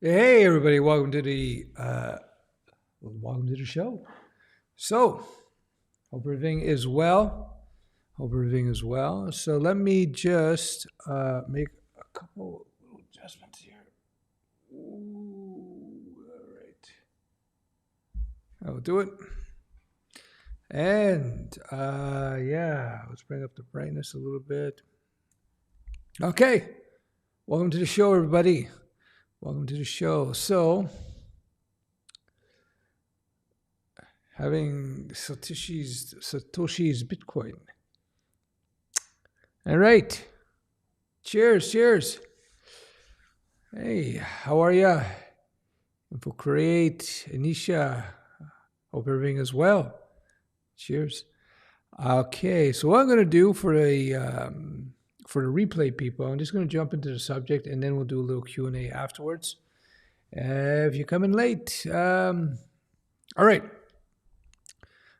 Hey everybody, welcome to the show. So, hope everything is well. Hope everything is well. So let me just make a couple little adjustments here. Ooh, all right, I'll do it. And yeah, let's bring up the brightness a little bit. Okay, welcome to the show, everybody. Welcome to the show. So, having Satoshi's Bitcoin. All right. Cheers, cheers. Hey, how are ya? Create, Anisha. Hope everything is well. Cheers. Okay, so what I'm going to do for the replay people, I'm just going to jump into the subject and then we'll do a little Q&A afterwards. If you're coming late, all right.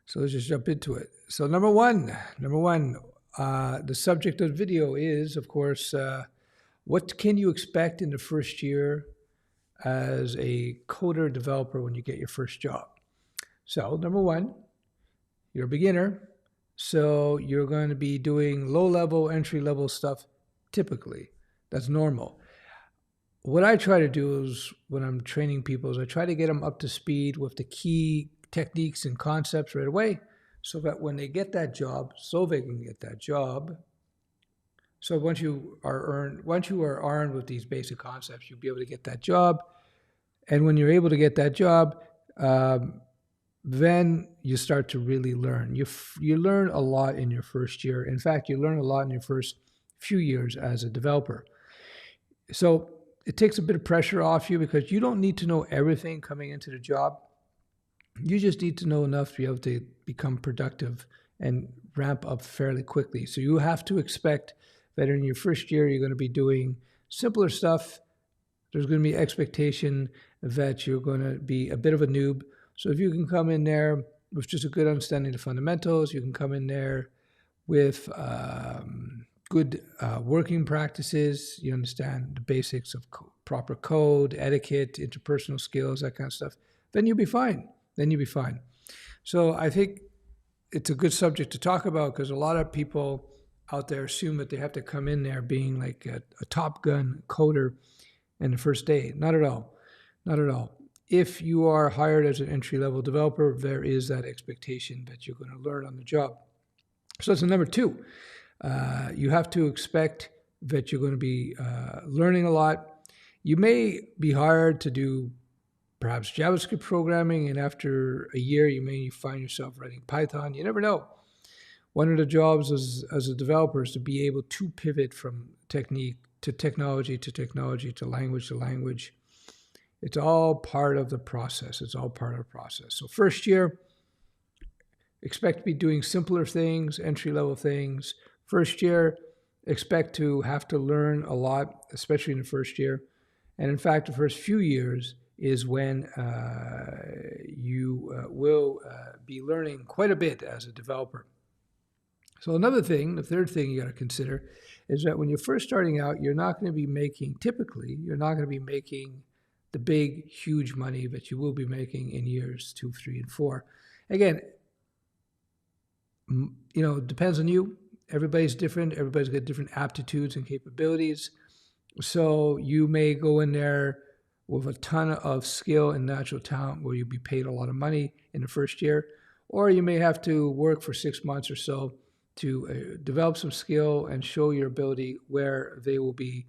So let's just jump into it. So number one, the subject of the video is, of course, what can you expect in the first year as a coder developer when you get your first job? So number one, you're a beginner, so you're going to be doing low-level, entry-level stuff typically. That's normal. What I try to do is when I'm training people is I try to get them up to speed with the key techniques and concepts right away so that when they get that job, so they can get that job. So once you are armed with these basic concepts, you'll be able to get that job. And when you're able to get that job, then you start to really learn. You learn a lot in your first year. In fact, you learn a lot in your first few years as a developer. So it takes a bit of pressure off you because you don't need to know everything coming into the job. You just need to know enough to be able to become productive and ramp up fairly quickly. So you have to expect that in your first year, you're going to be doing simpler stuff. There's going to be expectation that you're going to be a bit of a noob. So if you can come in there with just a good understanding of the fundamentals, you can come in there with good working practices, you understand the basics of proper code, etiquette, interpersonal skills, that kind of stuff, then you'll be fine. So I think it's a good subject to talk about because a lot of people out there assume that they have to come in there being like a Top Gun coder in the first day. Not at all. Not at all. If you are hired as an entry-level developer, there is that expectation that you're going to learn on the job. So that's number two. You have to expect that you're going to be learning a lot. You may be hired to do perhaps JavaScript programming, and after a year, you may find yourself writing Python. You never know. One of the jobs as a developer is to be able to pivot from technique to technology to technology to language. It's all part of the process. So first year, expect to be doing simpler things, entry-level things. First year, expect to have to learn a lot, especially in the first year. And in fact, the first few years is when you will be learning quite a bit as a developer. So another thing, the third thing you got to consider is that when you're first starting out, you're not going to be making the big, huge money that you will be making in years 2, 3, and 4. Again, it depends on you. Everybody's different. Everybody's got different aptitudes and capabilities. So you may go in there with a ton of skill and natural talent where you'll be paid a lot of money in the first year, or you may have to work for 6 months or so to develop some skill and show your ability where they will be,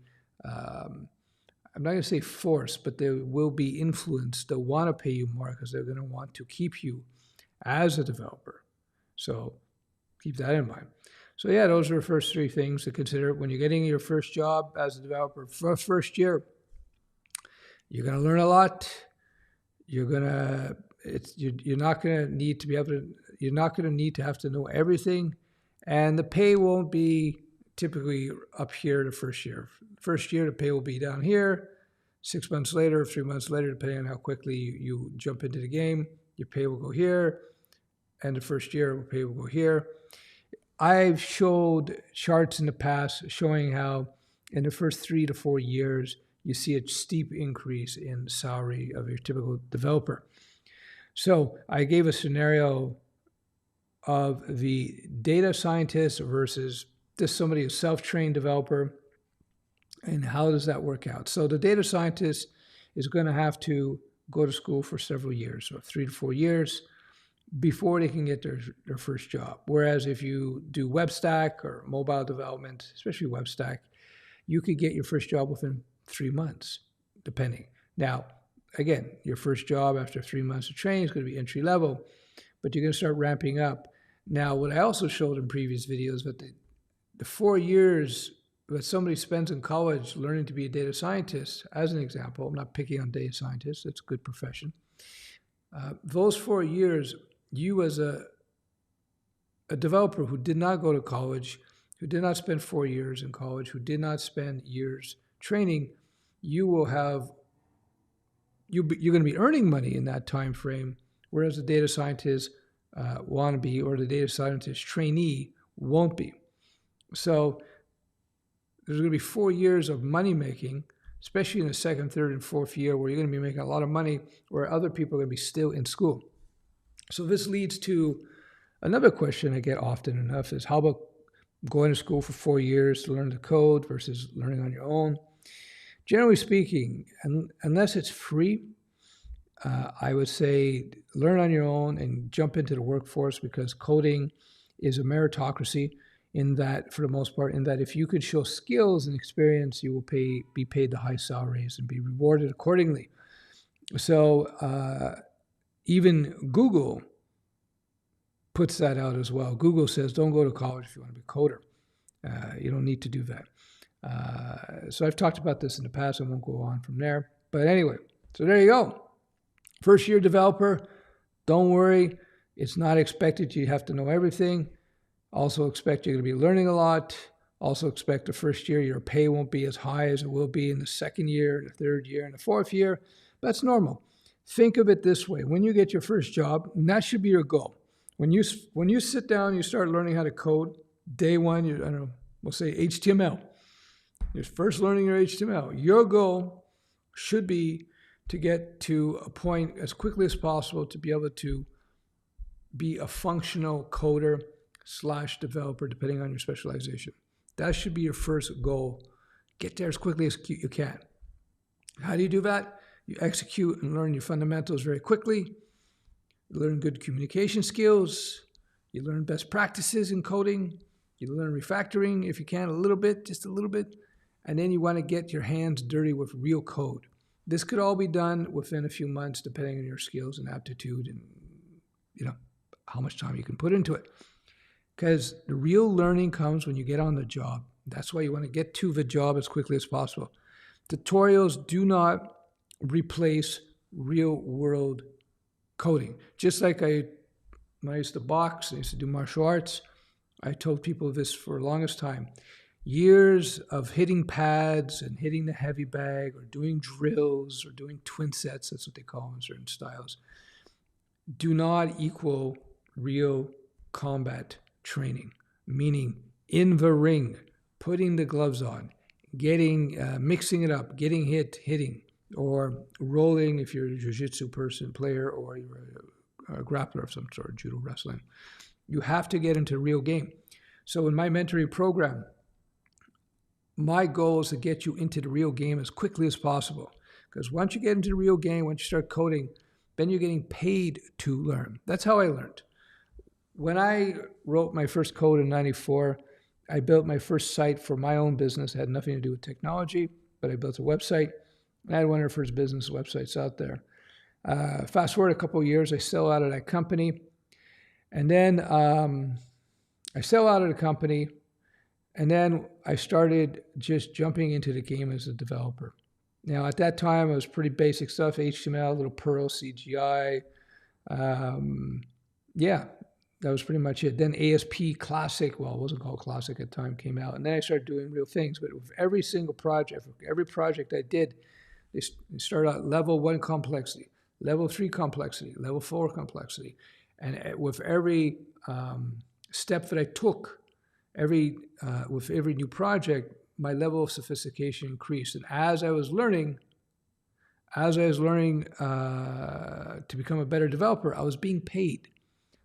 I'm not going to say forced, but they will be influenced. They'll want to pay you more because they're going to want to keep you as a developer. So keep that in mind. So yeah, those are the first three things to consider when you're getting your first job as a developer. First year, you're going to learn a lot. You're not going to need to have to know everything, and the pay won't be typically up here the first year. First year, the pay will be down here. 6 months later, 3 months later, depending on how quickly you jump into the game, your pay will go here, and the first year, your pay will go here. I've showed charts in the past showing how in the first 3 to 4 years, you see a steep increase in salary of your typical developer. So I gave a scenario of the data scientist versus just somebody who's self-trained developer, and how does that work out? So the data scientist is going to have to go to school for several years, so 3 to 4 years, before they can get their first job. Whereas if you do web stack or mobile development, especially web stack, you could get your first job within 3 months, depending. Now, again, your first job after 3 months of training is going to be entry level, but you're going to start ramping up. Now, what I also showed in previous videos, that the 4 years that somebody spends in college learning to be a data scientist, as an example, I'm not picking on data scientists, it's a good profession. Those 4 years, you as a developer who did not go to college, who did not spend 4 years in college, who did not spend years training, you're going to be earning money in that time frame, whereas the data scientist wannabe or the data scientist trainee won't be. So there's going to be 4 years of money making, especially in the second, third, and fourth year, where you're going to be making a lot of money, where other people are going to be still in school. So this leads to another question I get often enough is, how about going to school for 4 years to learn the code versus learning on your own? Generally speaking, unless it's free, I would say learn on your own and jump into the workforce, because coding is a meritocracy in that, for the most part, in that if you could show skills and experience, you will be paid the high salaries and be rewarded accordingly. So even Google puts that out as well. Google says, don't go to college if you want to be a coder. You don't need to do that. So I've talked about this in the past. I won't go on from there. But anyway, so there you go. First year developer, don't worry. It's not expected you have to know everything. Also expect you're going to be learning a lot. Also expect the first year your pay won't be as high as it will be in the second year, and the third year, and the fourth year. That's normal. Think of it this way. When you get your first job, and that should be your goal. When you sit down, you start learning how to code, day one, we'll say HTML. You're first learning your HTML. Your goal should be to get to a point as quickly as possible to be able to be a functional coder / developer, depending on your specialization. That should be your first goal. Get there as quickly as you can. How do you do that? You execute and learn your fundamentals very quickly. You learn good communication skills. You learn best practices in coding. You learn refactoring if you can, a little bit, just a little bit. And then you want to get your hands dirty with real code. This could all be done within a few months, depending on your skills and aptitude and how much time you can put into it. Because the real learning comes when you get on the job. That's why you want to get to the job as quickly as possible. Tutorials do not replace real world coding. Just like when I used to box, I used to do martial arts, I told people this for the longest time. Years of hitting pads and hitting the heavy bag or doing drills or doing twin sets, that's what they call them in certain styles, do not equal real combat training, meaning in the ring, putting the gloves on, mixing it up, getting hitting, or rolling if you're a jiu-jitsu player, or you're a grappler of some sort, judo, wrestling. You have to get into the real game. So in my mentoring program, my goal is to get you into the real game as quickly as possible. Because once you get into the real game, once you start coding, then you're getting paid to learn. That's how I learned. When I wrote my first code in '94, I built my first site for my own business. It had nothing to do with technology, but I built a website. I had one of the first business websites out there. Fast forward a couple of years, I sell out of that company. And then I sell out of the company. And then I started just jumping into the game as a developer. Now, at that time, it was pretty basic stuff, HTML, little Perl, CGI. Yeah, that was pretty much it. Then ASP Classic, well, it wasn't called Classic at the time, came out. And then I started doing real things. But with every single project, every project I did, they started out level 1 complexity, level 3 complexity, level 4 complexity. And with every step that I took, with every new project, my level of sophistication increased. And as I was learning to become a better developer, I was being paid.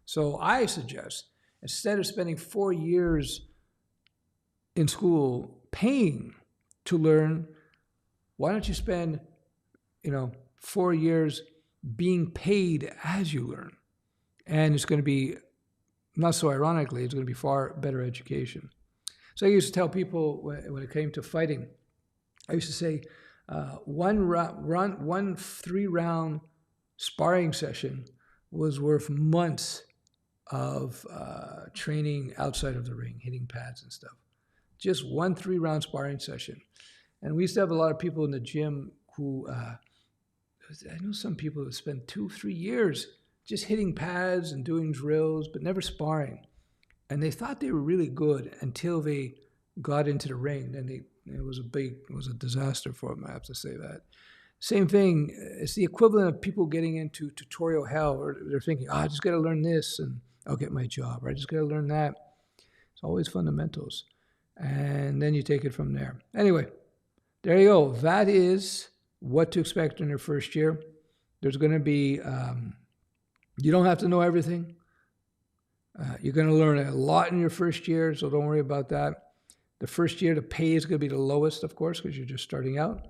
So I suggest, instead of spending 4 years in school paying to learn, why don't you spend, 4 years being paid as you learn? And it's going to be, not so ironically, it's going to be far better education. So I used to tell people when it came to fighting, I used to say, one 3-round sparring session was worth months of training outside of the ring, hitting pads and stuff. Just one 3-round sparring session. And we used to have a lot of people in the gym who, I know some people who spend 2-3 years just hitting pads and doing drills, but never sparring. And they thought they were really good until they got into the ring. Then it was a disaster for them, I have to say that. Same thing, it's the equivalent of people getting into tutorial hell, or they're thinking, I just got to learn this and I'll get my job, or I just got to learn that. It's always fundamentals. And then you take it from there. Anyway, there you go. That is what to expect in your first year. There's going to be, you don't have to know everything. You're going to learn a lot in your first year, so don't worry about that. The first year, the pay is going to be the lowest, of course, because you're just starting out.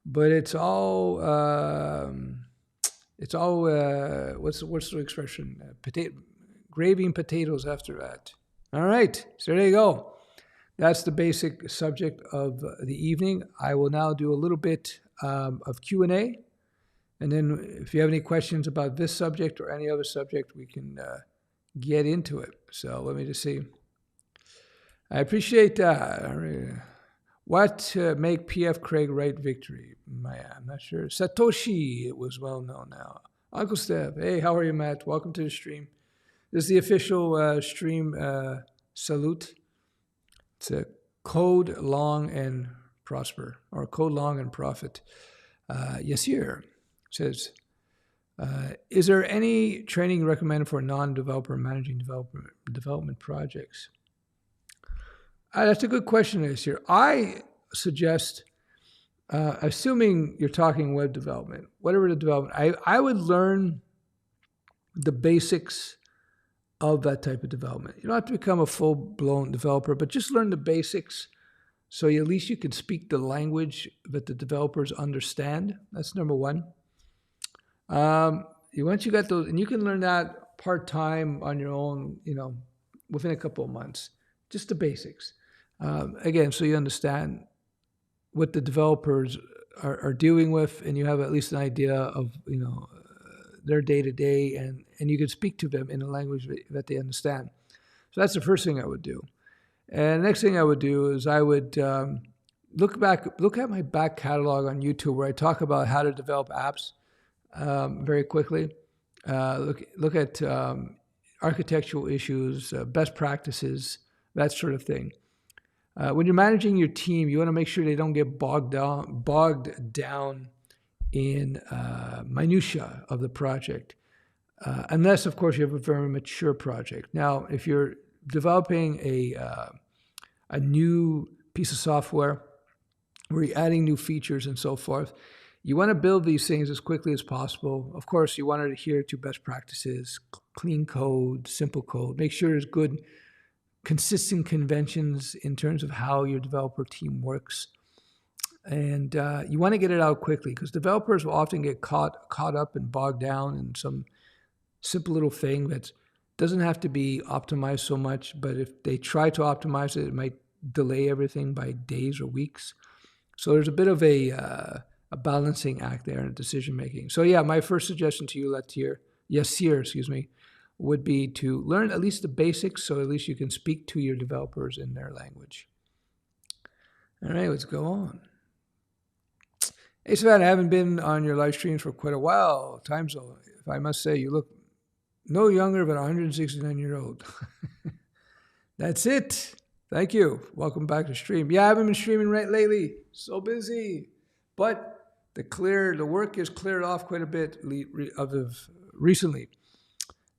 But it's all what's the expression? Gravy and potatoes after that. All right, so there you go. That's the basic subject of the evening. I will now do a little bit of Q&A. And then if you have any questions about this subject or any other subject, we can get into it. So let me just see. I appreciate that. What make P.F. Craig write victory? I'm not sure. Satoshi, it was well known now. Uncle Stef, hey, how are you, Matt? Welcome to the stream. This is the official stream salute. It's a code long and prosper, or code long and profit. Yasir says, is there any training recommended for non-developer managing development projects? That's a good question, Yasir. I suggest, assuming you're talking web development, whatever the development, I would learn the basics of that type of development. You don't have to become a full-blown developer, but just learn the basics so at least you can speak the language that the developers understand. That's number one. Once you got those, and you can learn that part-time on your own, within a couple of months, just the basics. Again, so you understand what the developers are dealing with, and you have at least an idea of, their day-to-day, and you can speak to them in a language that they understand. So that's the first thing I would do. And the next thing I would do is I would look at my back catalog on YouTube where I talk about how to develop apps very quickly. Look at architectural issues, best practices, that sort of thing. When you're managing your team, you want to make sure they don't get bogged down in minutia of the project, unless, of course, you have a very mature project. Now, if you're developing a new piece of software where you're adding new features and so forth, you want to build these things as quickly as possible. Of course, you want to adhere to best practices, clean code, simple code. Make sure there's good, consistent conventions in terms of how your developer team works. And you want to get it out quickly because developers will often get caught up and bogged down in some simple little thing that doesn't have to be optimized so much, but if they try to optimize it, it might delay everything by days or weeks. So there's a bit of a balancing act there in decision making. So yeah, my first suggestion to you, Yasir, would be to learn at least the basics so at least you can speak to your developers in their language. All right, let's go on. Hey, Savannah, I haven't been on your live streams for quite a while. Time zone. If I must say, you look no younger than a 169-year-old. That's it. Thank you. Welcome back to stream. Yeah, I haven't been streaming right lately. So busy. But the work is cleared off quite a bit recently.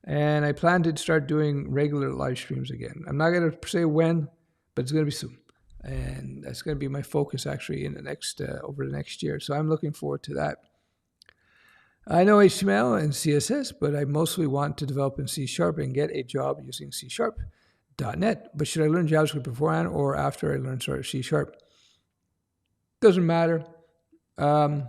And I plan to start doing regular live streams again. I'm not going to say when, but it's going to be soon. And that's going to be my focus actually in the next over the next year. So I'm looking forward to that. I know HTML and CSS, but I mostly want to develop in C# and get a job using C#.net. But should I learn JavaScript beforehand or after I learn C#? Doesn't matter. JavaScript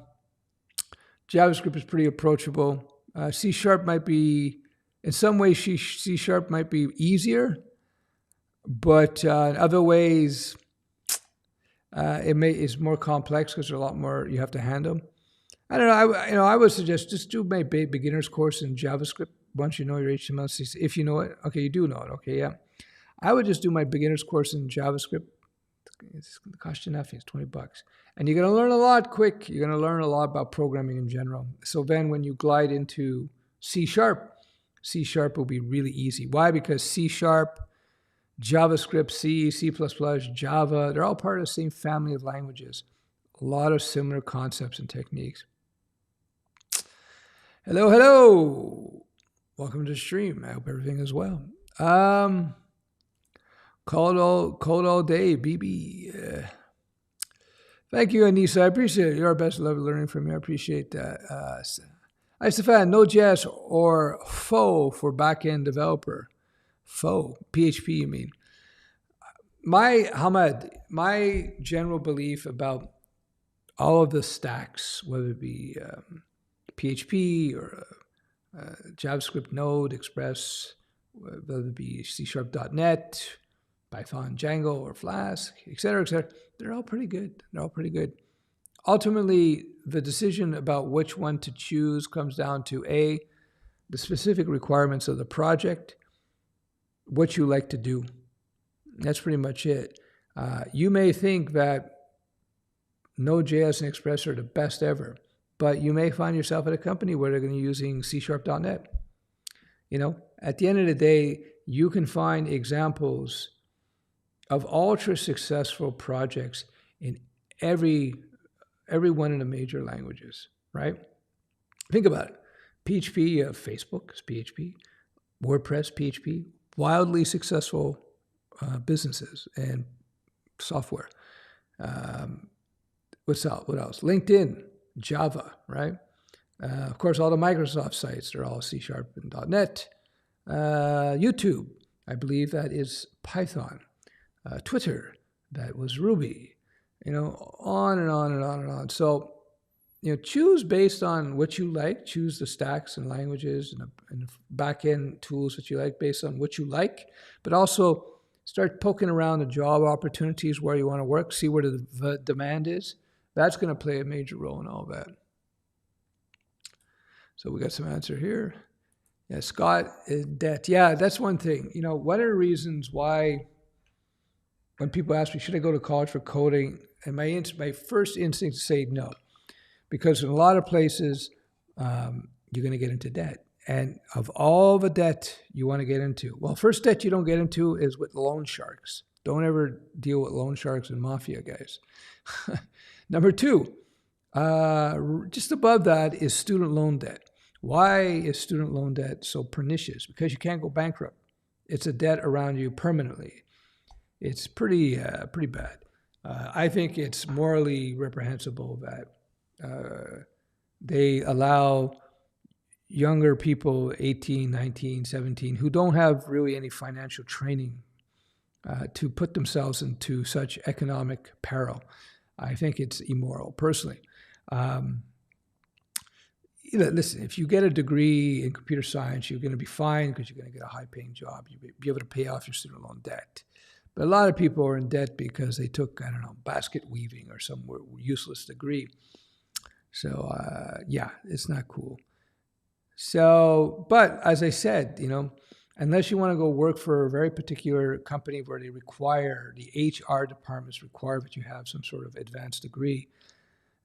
is pretty approachable. C# might be, in some ways, C# might be easier, but in other ways, it's more complex because there's a lot more you have to handle. I don't know. I would suggest just do my beginner's course in JavaScript once you know your HTML, CSS. If you know it, okay, you do know it. Okay, yeah. I would just do my beginner's course in JavaScript. It's going to cost you nothing. It's $20, and you're going to learn a lot quick. You're going to learn a lot about programming in general. So then, when you glide into C# will be really easy. Why? Because C#, JavaScript, C, C++, Java, they're all part of the same family of languages. A lot of similar concepts and techniques. Hello, hello. Welcome to the stream. I hope everything is well. Code all day, BB. Thank you, Anissa. I appreciate it. You're our best. Love learning from you. I appreciate that. Hi, Stefan. Node.js or faux for backend developer? Faux. PHP, you mean? My general belief about all of the stacks, whether it be PHP or JavaScript, Node, Express, whether it be C#.net, Python, Django, or Flask, etc., they're all pretty good. Ultimately, the decision about which one to choose comes down to A, the specific requirements of the project, what you like to do. That's pretty much it. You may think that Node.js and Express are the best ever, but you may find yourself at a company where they're going to be using C#.net. At the end of the day, you can find examples of ultra successful projects in every one of the major languages, right? Think about it. PHP, Facebook is PHP, WordPress, PHP, wildly successful businesses and software. What else? LinkedIn, Java, right? Of course, all the Microsoft sites, they're all C# and .NET. YouTube, I believe that is Python. Twitter, that was Ruby. On and on and on and on. So, choose based on what you like. Choose the stacks and languages and back-end tools that you like based on what you like. But also start poking around the job opportunities where you want to work. See where the demand is. That's going to play a major role in all that. So we got some answer here. Yeah, Scott, debt. Yeah, that's one thing. One of the reasons why when people ask me, should I go to college for coding? And my first instinct is to say no. Because in a lot of places, you're going to get into debt. And of all the debt you want to get into, well, first debt you don't get into is with loan sharks. Don't ever deal with loan sharks and mafia guys. Number two, just above that is student loan debt. Why is student loan debt so pernicious? Because you can't go bankrupt. It's a debt around you permanently. It's pretty bad. I think it's morally reprehensible that they allow younger people, 18, 19, 17, who don't have really any financial training to put themselves into such economic peril. I think it's immoral, personally. Listen, if you get a degree in computer science, you're going to be fine because you're going to get a high-paying job. You'll be able to pay off your student loan debt. But a lot of people are in debt because they took, basket weaving or some useless degree. So, yeah, it's not cool. So, but as I said, unless you want to go work for a very particular company where they require, the HR departments require that you have some sort of advanced degree,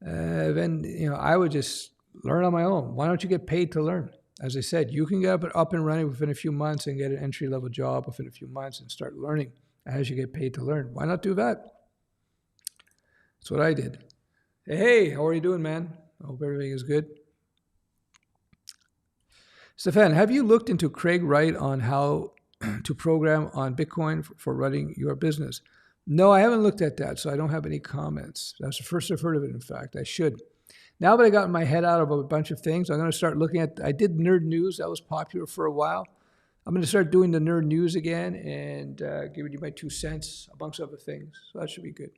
then, I would just learn on my own. Why don't you get paid to learn? As I said, you can get up and running within a few months and get an entry-level job within a few months and start learning as you get paid to learn. Why not do that? That's what I did. Hey, how are you doing, man? I hope everything is good. Stefan, have you looked into Craig Wright on how to program on Bitcoin for running your business? No, I haven't looked at that, so I don't have any comments. That's the first I've heard of it, in fact. I should. Now that I got my head out of a bunch of things, I'm going to start looking at, I did nerd news. That was popular for a while. I'm going to start doing the nerd news again and giving you my 2 cents amongst other things. So that should be good.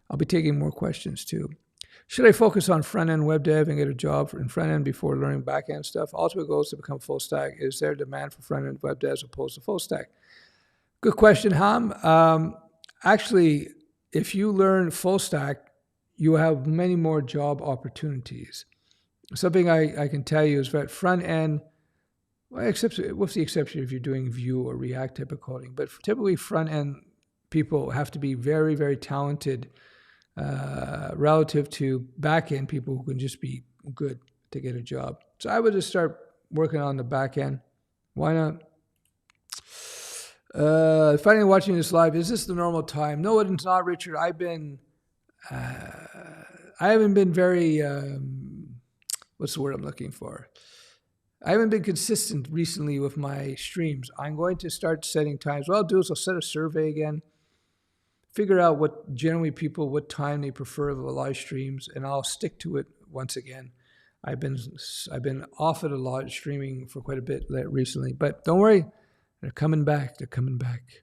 I'll be taking more questions too. Should I focus on front-end web dev and get a job in front-end before learning back-end stuff? Ultimate goal is to become full stack. Is there demand for front-end web dev as opposed to full stack? Good question, Ham. Actually, if you learn full stack, you have many more job opportunities. Something I can tell you is that front-end, well, except with the exception if you're doing Vue or React type of coding, but typically front-end people have to be very, very talented relative to back-end people who can just be good to get a job. So I would just start working on the back-end. Why not? Finally watching this live, is this the normal time? No, it's not, Richard. I haven't been very, what's the word I'm looking for? I haven't been consistent recently with my streams. I'm going to start setting times. What I'll do is I'll set a survey again, figure out what time they prefer the live streams, and I'll stick to it once again. I've been off it a lot streaming for quite a bit recently, but don't worry. They're coming back. They're coming back.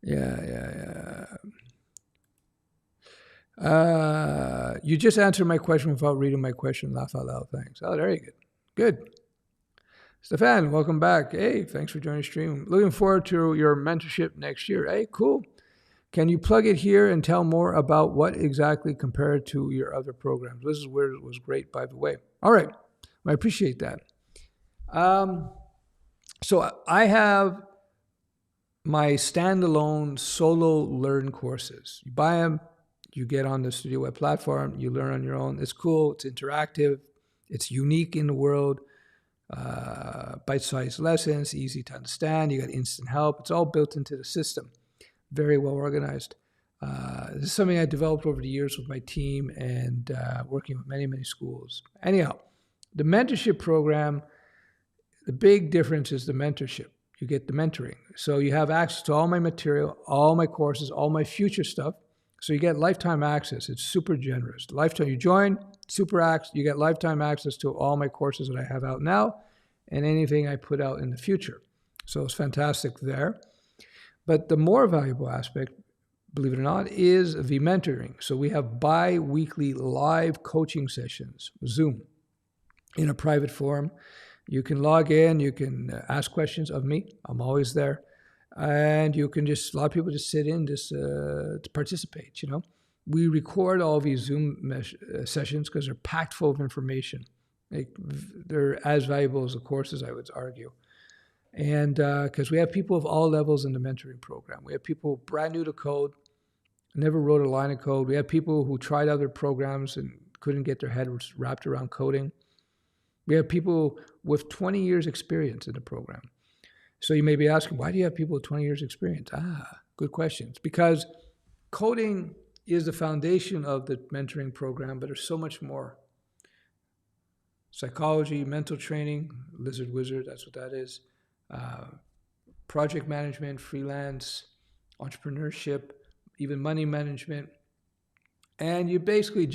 Yeah. You just answered my question without reading my question. Laugh out loud. Thanks. Oh, very good. Good. Stefan, welcome back. Hey, thanks for joining the stream. Looking forward to your mentorship next year. Hey, cool. Can you plug it here and tell more about what exactly compared to your other programs? This is where it was great, by the way. All right. I appreciate that. So I have my standalone solo learn courses. You buy them, you get on the Studioweb platform, you learn on your own. It's cool, it's interactive, it's unique in the world, bite-sized lessons, easy to understand, you got instant help. It's all built into the system, very well organized. This is something I developed over the years with my team and working with many, many schools. Anyhow, the mentorship program, the big difference is the mentorship. You get the mentoring. So you have access to all my material, all my courses, all my future stuff. So you get lifetime access. It's super generous. Lifetime, you join, you get lifetime access to all my courses that I have out now and anything I put out in the future. So it's fantastic there. But the more valuable aspect, believe it or not, is the mentoring. So we have bi-weekly live coaching sessions, Zoom, in a private forum. You can log in, you can ask questions of me. I'm always there. And you can a lot of people just sit in to participate, you know. We record all these Zoom sessions because they're packed full of information. They're as valuable as the courses, I would argue. And because we have people of all levels in the mentoring program. We have people brand new to code, never wrote a line of code. We have people who tried other programs and couldn't get their head wrapped around coding. We have people with 20 years experience in the program. So you may be asking, why do you have people with 20 years experience? Good questions. Because coding is the foundation of the mentoring program, but there's so much more. Psychology, mental training, lizard wizard, that's what that is. Project management, freelance, entrepreneurship, even money management. And you basically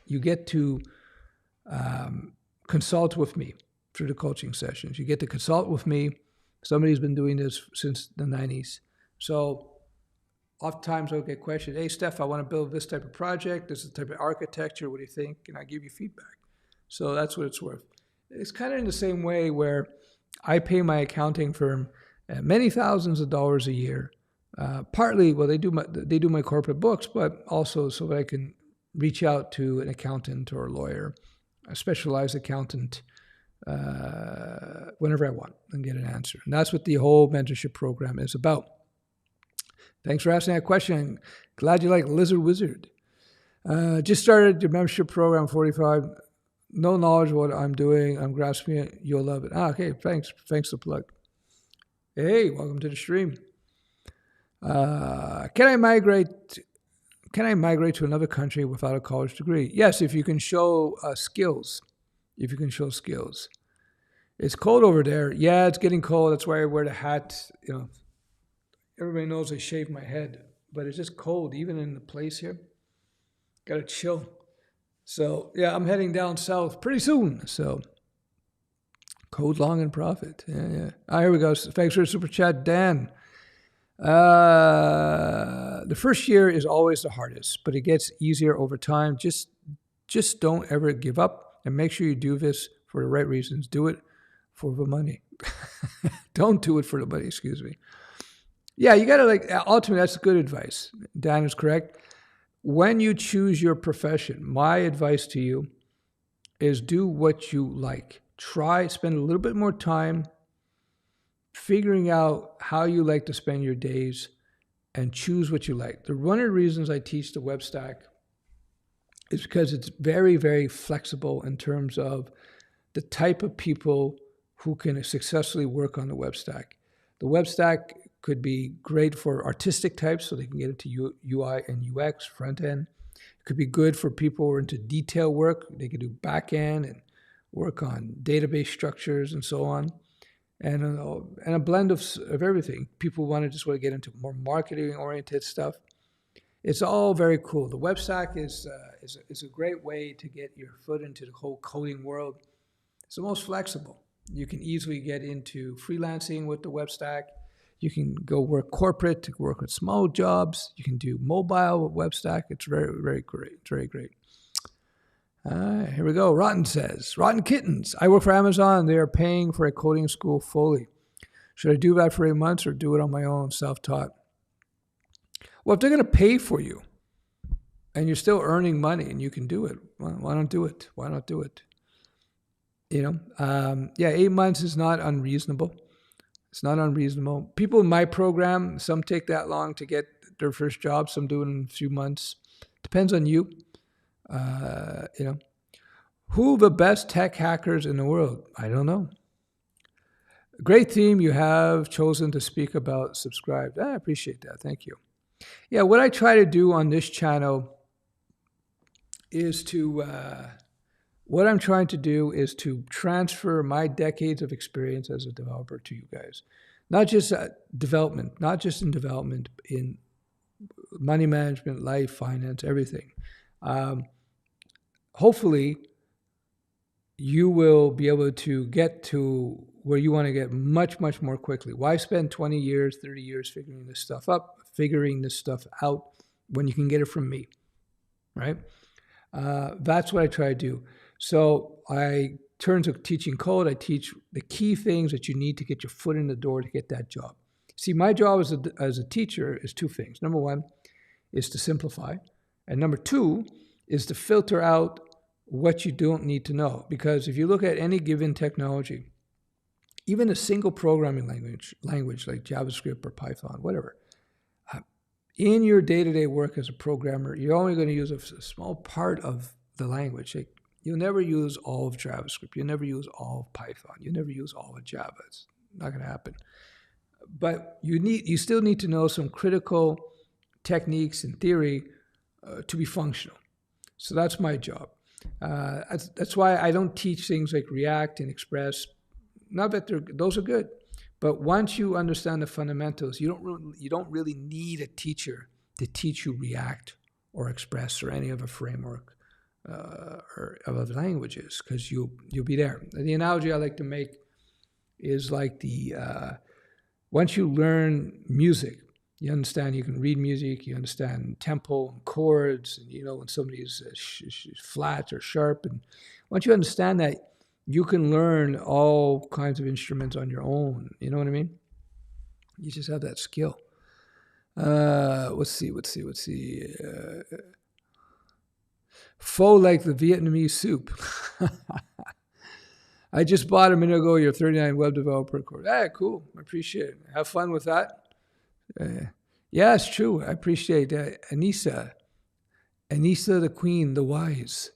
you get to consult with me through the coaching sessions. You get to consult with me. Somebody's been doing this since the 90s. So oftentimes I'll get questions, hey, Stef, I want to build this type of project. This is the type of architecture. What do you think? And I give you feedback. So that's what it's worth. It's kind of in the same way where I pay my accounting firm many thousands of dollars a year. Partly, well, they do my corporate books, but also so that I can reach out to an accountant or a lawyer, a specialized accountant, whenever I want and get an answer. And that's what the whole mentorship program is about. Thanks for asking that question. Glad you like Lizard Wizard. Just started your membership program, 45. No knowledge of what I'm doing. I'm grasping it. You'll love it. Okay. Thanks. Thanks for the plug. Hey, welcome to the stream. Can I migrate to another country without a college degree? Yes, if you can show skills. If you can show skills. It's cold over there. Yeah, it's getting cold. That's why I wear the hat. You know, everybody knows I shave my head but it's just cold, even in the place here. Gotta chill. So yeah, I'm heading down south pretty soon. So code long and profit. Yeah. Here we go. Thanks for the super chat, Dan. The first year is always the hardest, but it gets easier over time. Just don't ever give up, and make sure you do this for the right reasons. Do it for the money. Don't do it for the money, excuse me. Yeah, you gotta ultimately, that's good advice. Dan is correct. When you choose your profession, my advice to you is do what you like. Spend a little bit more time figuring out how you like to spend your days and choose what you like. One of the reasons I teach the web stack is because it's very, very flexible in terms of the type of people who can successfully work on the web stack. The web stack could be great for artistic types, so they can get into UI and UX, front end. It could be good for people who are into detail work. They could do back end and work on database structures and so on. And a blend of everything. People want to get into more marketing-oriented stuff. It's all very cool. The web stack is a great way to get your foot into the whole coding world. It's the most flexible. You can easily get into freelancing with the web stack. You can go work corporate, to work with small jobs. You can do mobile with web stack. It's very, very great. It's very great. Here we go. Rotten says, Rotten Kittens. I work for Amazon. They are paying for a coding school fully. Should I do that for 8 months or do it on my own, self-taught? Well, if they're going to pay for you and you're still earning money and you can do it, why don't do it? Why not do it? 8 months is not unreasonable. It's not unreasonable. People in my program, some take that long to get their first job. Some do it in a few months. Depends on you. Who are the best tech hackers in the world? I don't know. Great theme you have chosen to speak about. Subscribed. I appreciate that. Thank you. Yeah, what I try to do on this channel is what I'm trying to do is to transfer my decades of experience as a developer to you guys. Not just development, not just in development, in money management, life, finance, everything. Hopefully, you will be able to get to where you want to get much, much more quickly. Why spend 20 years, 30 years figuring this stuff out when you can get it from me, right? That's what I try to do. So I turn to teaching code. I teach the key things that you need to get your foot in the door to get that job. See, my job as a teacher is two things. Number one is to simplify. And number two is to filter out what you don't need to know. Because if you look at any given technology, even a single programming language like JavaScript or Python, whatever, in your day-to-day work as a programmer, you're only going to use a small part of the language. Like, you'll never use all of JavaScript. You'll never use all of Python. You'll never use all of Java. It's not going to happen. But you still need to know some critical techniques and theory to be functional. So that's my job. That's why I don't teach things like React and Express. Not that those are good, but once you understand the fundamentals, you don't really need a teacher to teach you React or Express or any other framework or of other languages, because you'll be there. The analogy I like to make is like once you learn music, you understand you can read music, you understand tempo and chords, and you know when somebody's flat or sharp. And once you understand that, you can learn all kinds of instruments on your own. You know what I mean? You just have that skill. Let's see. Pho like the Vietnamese soup. I just bought a minute ago your 39 web developer course. Cool. I appreciate it. Have fun with that. Yeah, it's true. I appreciate that. Anissa the queen, the wise.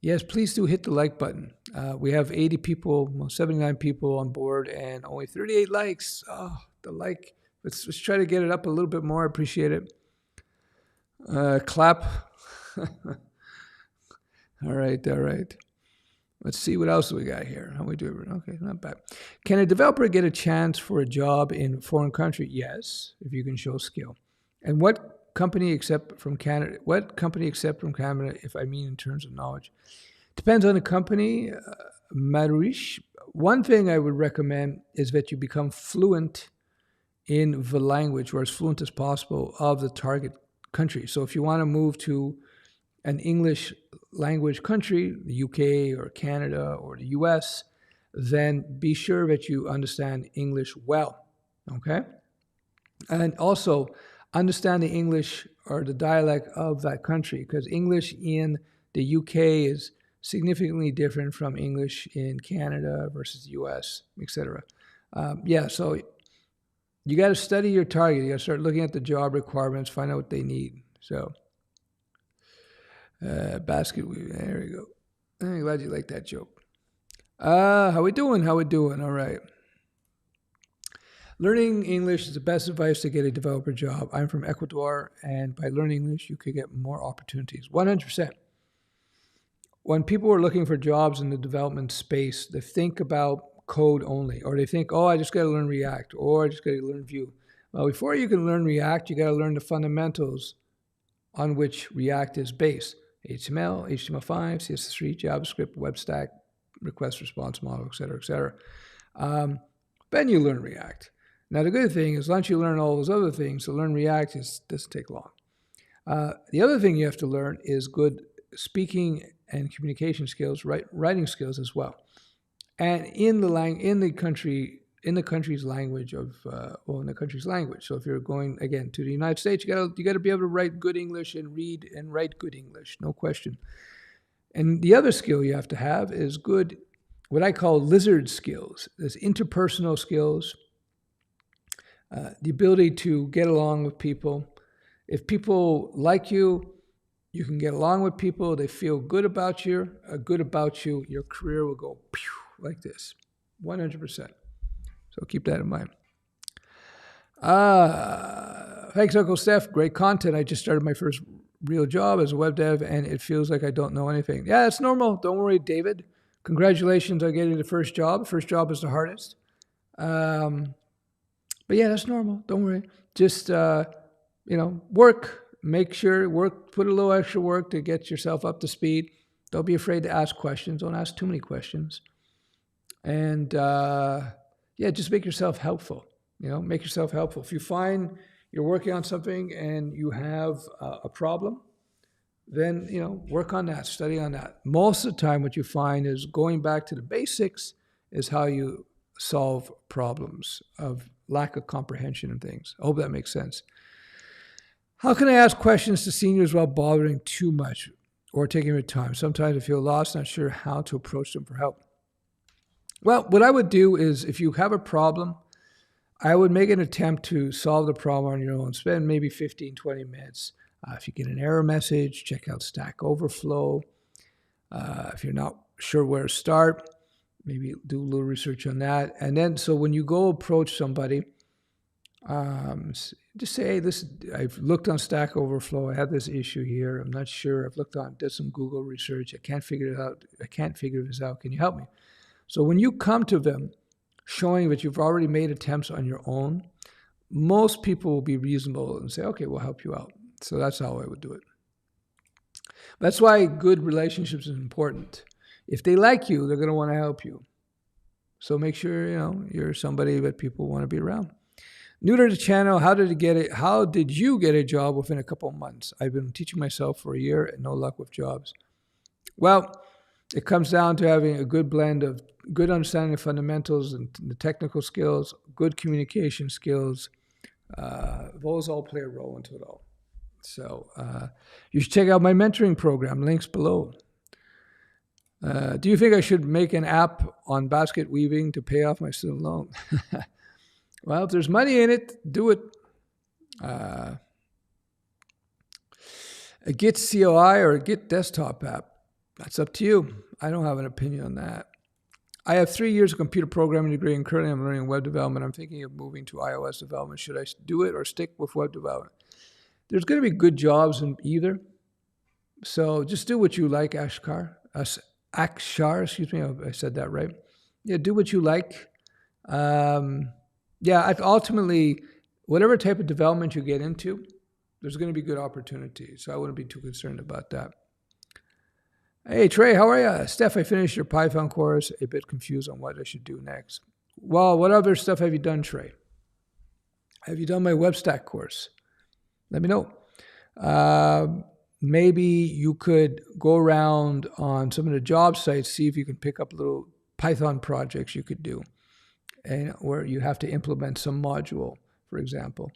Yes, please do hit the like button. We have 80 people, 79 people on board, and only 38 likes. Oh, the like. Let's try to get it up a little bit more. I appreciate it. Clap. All right. Let's see what else we got here. How we do? Okay, not bad. Can a developer get a chance for a job in a foreign country? Yes, if you can show skill. And what company except from Canada? What company except from Canada, if I mean in terms of knowledge? Depends on the company. Marish, one thing I would recommend is that you become fluent in the language, or as fluent as possible, of the target country. So if you want to move to an English language country, the UK or Canada or the US, then be sure that you understand English well, okay? And also understand the English or the dialect of that country, because English in the UK is significantly different from English in Canada versus the US, etc. So you got to study your target. You got to start looking at the job requirements, find out what they need. So, basket weaving. There you go. I'm glad you like that joke. How we doing? How we doing? All right. Learning English is the best advice to get a developer job. I'm from Ecuador, and by learning English, you could get more opportunities. 100%. When people are looking for jobs in the development space, they think about code only, or they think, oh, I just got to learn React, or I just got to learn Vue. Well, before you can learn React, you got to learn the fundamentals on which React is based. HTML, HTML5, CSS3, JavaScript, web stack, request response model, et cetera, et cetera. Then you learn React. Now, the good thing is once you learn all those other things, to learn React doesn't take long. The other thing you have to learn is good speaking and communication skills, writing skills as well. And in the country's language. So if you're going again to the United States, you got to be able to write good English and read and write good English, no question. And the other skill you have to have is good, what I call lizard skills. There's interpersonal skills, the ability to get along with people. If people like you, you can get along with people. They feel good about you. Your career will go pew, like this, 100%. So keep that in mind. Thanks, Uncle Stef. Great content. I just started my first real job as a web dev, and it feels like I don't know anything. Yeah, it's normal. Don't worry, David. Congratulations on getting the first job. First job is the hardest. But yeah, that's normal. Don't worry. Just, work. Make sure, put a little extra work to get yourself up to speed. Don't be afraid to ask questions. Don't ask too many questions. And just make yourself helpful. Make yourself helpful. If you find you're working on something and you have a problem, then, work on that, study on that. Most of the time, what you find is going back to the basics is how you solve problems of lack of comprehension and things. I hope that makes sense. How can I ask questions to seniors without bothering too much or taking their time? Sometimes I feel lost, not sure how to approach them for help. Well, what I would do is if you have a problem, I would make an attempt to solve the problem on your own. Spend maybe 15, 20 minutes. If you get an error message, check out Stack Overflow. If you're not sure where to start, maybe do a little research on that. And then, so when you go approach somebody, just say, hey, I've looked on Stack Overflow. I have this issue here. I'm not sure. Did some Google research. I can't figure it out. I can't figure this out. Can you help me? So when you come to them, showing that you've already made attempts on your own, most people will be reasonable and say, okay, we'll help you out. So that's how I would do it. That's why good relationships is important. If they like you, they're going to want to help you. So make sure, you're somebody that people want to be around. New to the channel, how did you get a job within a couple of months? I've been teaching myself for a year and no luck with jobs. Well, it comes down to having a good blend of good understanding of fundamentals and the technical skills, good communication skills. Those all play a role into it all. So you should check out my mentoring program, links below. Do you think I should make an app on basket weaving to pay off my student loan? Well, if there's money in it, do it. A Git CLI or a Git desktop app, that's up to you. I don't have an opinion on that. I have 3 years of computer programming degree, and currently I'm learning web development. I'm thinking of moving to iOS development. Should I do it or stick with web development? There's going to be good jobs in either. So just do what you like, Akshar, excuse me, I said that right. Yeah, do what you like. Ultimately, whatever type of development you get into, there's going to be good opportunities. So I wouldn't be too concerned about that. Hey, Trey, how are you? Stef, I finished your Python course. A bit confused on what I should do next. Well, what other stuff have you done, Trey? Have you done my WebStack course? Let me know. Maybe you could go around on some of the job sites, see if you can pick up little Python projects you could do, and where you have to implement some module, for example,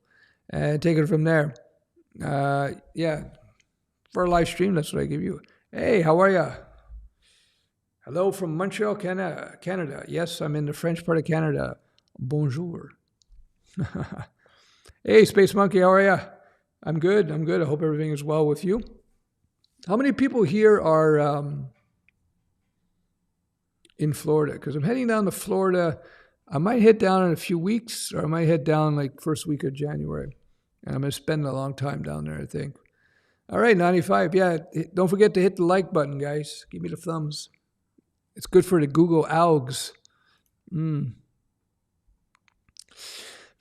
and take it from there. Yeah, for a live stream, that's what I give you. Hey, how are you? Hello from Montreal, Canada. Yes, I'm in the French part of Canada. Bonjour. Hey, Space Monkey, how are you? I'm good. I hope everything is well with you. How many people here are in Florida? Because I'm heading down to Florida. I might head down in a few weeks, or I might head down like first week of January. And I'm going to spend a long time down there, I think. All right, 95. Yeah, don't forget to hit the like button, guys. Give me the thumbs. It's good for the Google algs.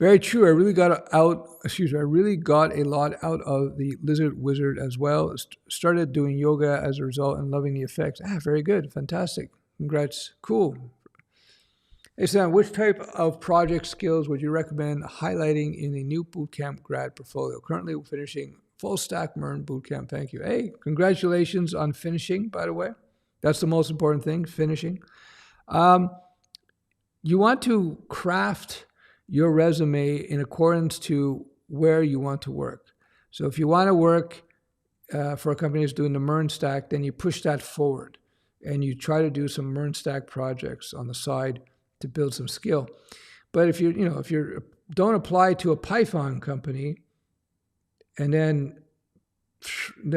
Very true. I really got a lot out of the Lizard Wizard as well. Started doing yoga as a result and loving the effects. Very good. Fantastic. Congrats. Cool. Hey, Sam, which type of project skills would you recommend highlighting in a new bootcamp grad portfolio? Currently finishing full stack MERN bootcamp. Thank you. Hey, congratulations on finishing, by the way. That's the most important thing, finishing. You want to craft your resume in accordance to where you want to work. So if you want to work for a company that's doing the MERN stack, then you push that forward and you try to do some MERN stack projects on the side to build some skill. But if you don't apply to a Python company and then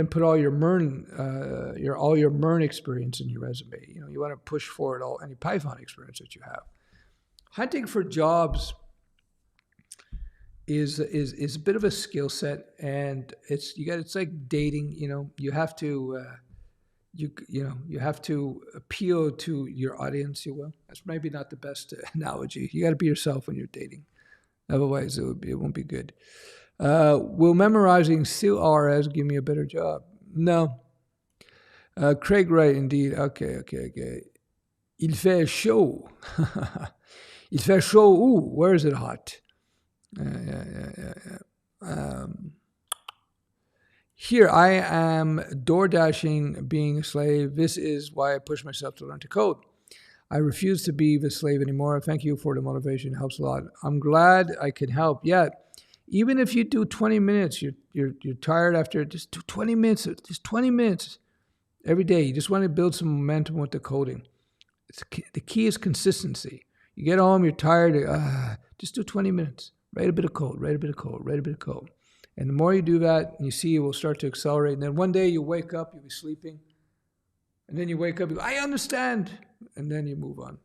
put all your MERN experience in your resume, you want to push forward any Python experience that you have. Hunting for jobs is a bit of a skill set, and it's like dating. You have to you have to appeal to your audience. You will. That's maybe not the best analogy. You got to be yourself when you're dating, otherwise it won't be good. Will memorizing CODER'S give me a better job? No. Craig Wright, indeed. Okay. Il fait chaud. Il fait chaud où? Where is it hot? Here I am door dashing, being a slave. This is why I push myself to learn to code. I refuse to be the slave anymore. Thank you for the motivation. It helps a lot. I'm glad I can help. Yeah, even if you do 20 minutes, you're tired after, just do 20 minutes. Just 20 minutes every day. You just want to build some momentum with the coding. The key is consistency. You get home, you're tired. Just do 20 minutes. Write a bit of code. And the more you do that, you see it will start to accelerate. And then one day you wake up, you'll be sleeping. And then you wake up, you go, I understand. And then you move on.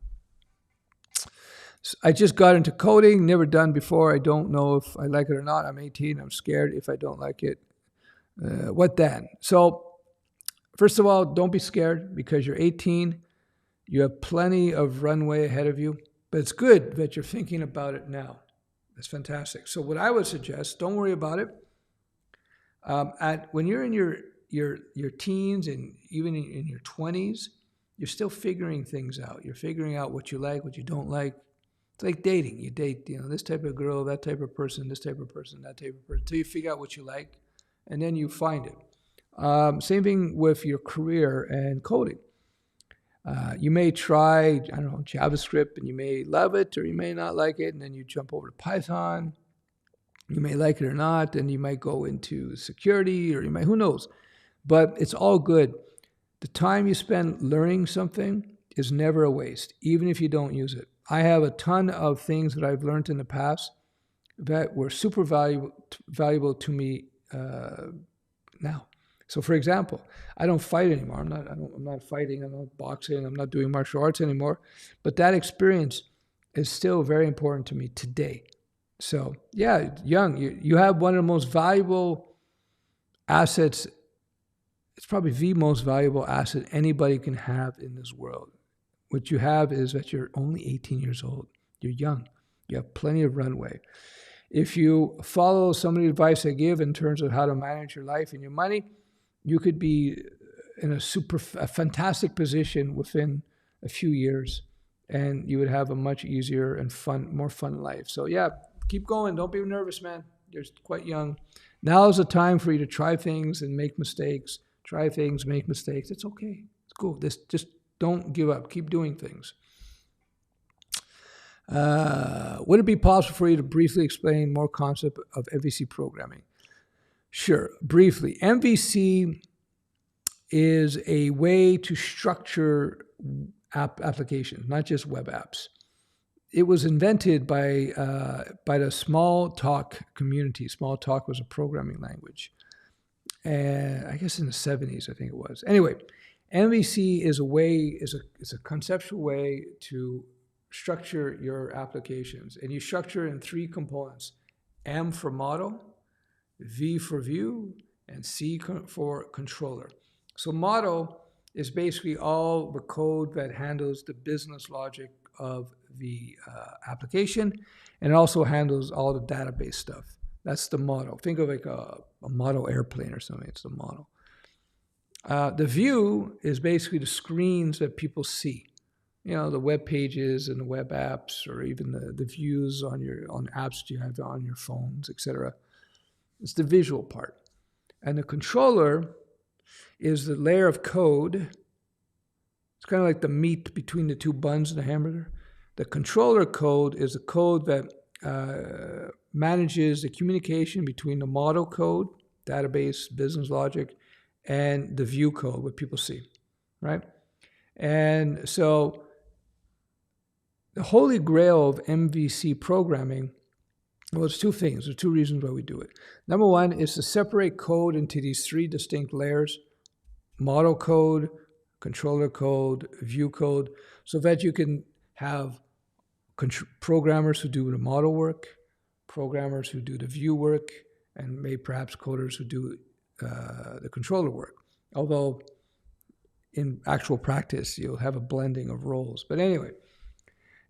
So I just got into coding, never done before. I don't know if I like it or not. I'm 18. I'm scared if I don't like it. What then? So first of all, don't be scared because you're 18. You have plenty of runway ahead of you. But it's good that you're thinking about it now. That's fantastic. So what I would suggest, don't worry about it. When you're in your teens and even in your 20s, you're still figuring things out. You're figuring out what you like, what you don't like. It's like dating. You date, this type of girl, that type of person, this type of person, that type of person, until you figure out what you like, and then you find it. Same thing with your career and coding. You may try, JavaScript, and you may love it or you may not like it, and then you jump over to Python. You may like it or not, and you might go into security, or who knows. But it's all good. The time you spend learning something is never a waste, even if you don't use it. I have a ton of things that I've learned in the past that were super valuable to me now. So, for example, I don't fight anymore. I'm not fighting. I'm not boxing. I'm not doing martial arts anymore. But that experience is still very important to me today. So, yeah, young, you have one of the most valuable assets. It's probably the most valuable asset anybody can have in this world. What you have is that you're only 18 years old. You're young. You have plenty of runway. if you follow some of the advice I give in terms of how to manage your life and your money, you could be in a fantastic position within a few years, and you would have a much easier and more fun life. So yeah, keep going. Don't be nervous, man. You're quite young. Now is the time for you to try things and make mistakes. Try things, make mistakes. It's okay. It's cool. Just don't give up. Keep doing things. Would it be possible for you to briefly explain more concept of MVC programming? Sure. Briefly, MVC is a way to structure applications, not just web apps. It was invented by the Smalltalk community. Smalltalk was a programming language, and I guess in the 70s, I think it was. Anyway, MVC is a conceptual way to structure your applications, and you structure in 3 components: M for model, V for view, and C for controller. So model is basically all the code that handles the business logic of the application, and it also handles all the database stuff. That's the model. Think of like a model airplane or something. It's the model. The view is basically the screens that people see. You know, the web pages and the web apps, or even the views on apps you have on your phones, etc. It's the visual part. And the controller is the layer of code. It's kind of like the meat between the 2 buns in a hamburger. The controller code is the code that manages the communication between the model code, database, business logic, and the view code, what people see, right? And so the holy grail of MVC programming, well, it's 2 things. There's 2 reasons why we do it. Number 1 is to separate code into these 3 distinct layers: model code, controller code, view code, so that you can have programmers who do the model work, programmers who do the view work, and maybe perhaps coders who do the controller work. Although in actual practice, you'll have a blending of roles. But anyway,